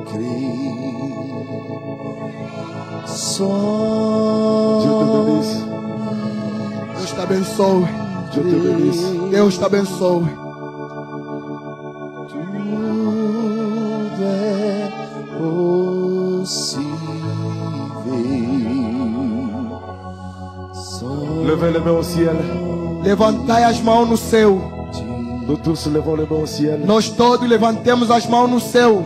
crer. Dieu te bénisse. Deus te abençoe. Dieu te bénisse. Deus te abençoe. Levez les mains au ciel. Levantai as mãos no céu. Nous tous levons les mains au ciel. Nós todos levantemos as mãos no céu.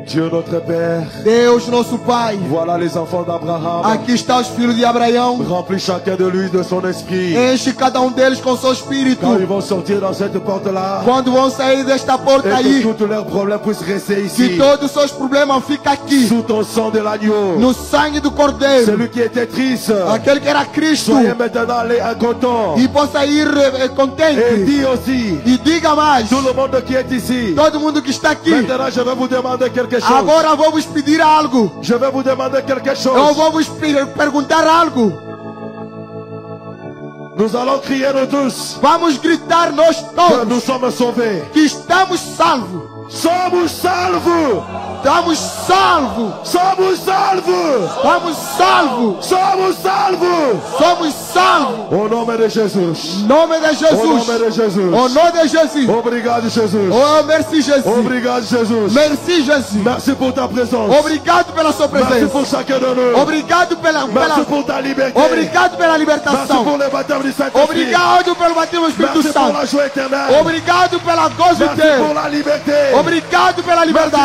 Dieu notre Père, Deus nosso Pai, voilà les enfants d'Abraham. aqui estão os filhos de Abraão. Remplis chacun de lui de son esprit. Enche cada deles com seu espírito. Quand ils vont sortir dans cette porte-là, Quando vão sair desta porta et que aí, tous leurs problèmes puissent rester que ici. todos os seus problemas ficam aqui, Sous ton sang de l'agneau. no sangue do Cordeiro. Celui qui était triste, Aquele que era Cristo. soyez maintenant allé à content. E possa ir Et contente. dis aussi, E diga mais. tout le monde qui est ici, Todo mundo que está aqui. maintenant je vais vous demander quelque chose. Agora vou vos pedir algo. Je vais vous demander quelque Eu chose. vou vos perguntar algo. Nous allons crier nous tous Vamos gritar nós que todos nous sommes sauvés. que estamos salvos. Somos salvos! Estamos salvos. Somos salvos! Estamos salvos. Somos salvos! Somos salvos. Au nom de Jesus. Em nome de Au Jesus. nome de Jesus. Au nome de Jesus. Obrigado, Jesus. Oh, merci Jesus. Obrigado, Jesus. Merci Jesus. Merci pour ta présence. Obrigado pela sua Merci presença. pour chacun de nous. Obrigado Merci pour ta liberté. Obrigado pela Merci libertação. pour le baptême du Saint-Esprit. Obrigado pelo batismo do Espírito Merci pour Santo. la joie éternelle. Obrigado pela gozo Merci inteiro. pour la liberté. Obrigado pela liberdade.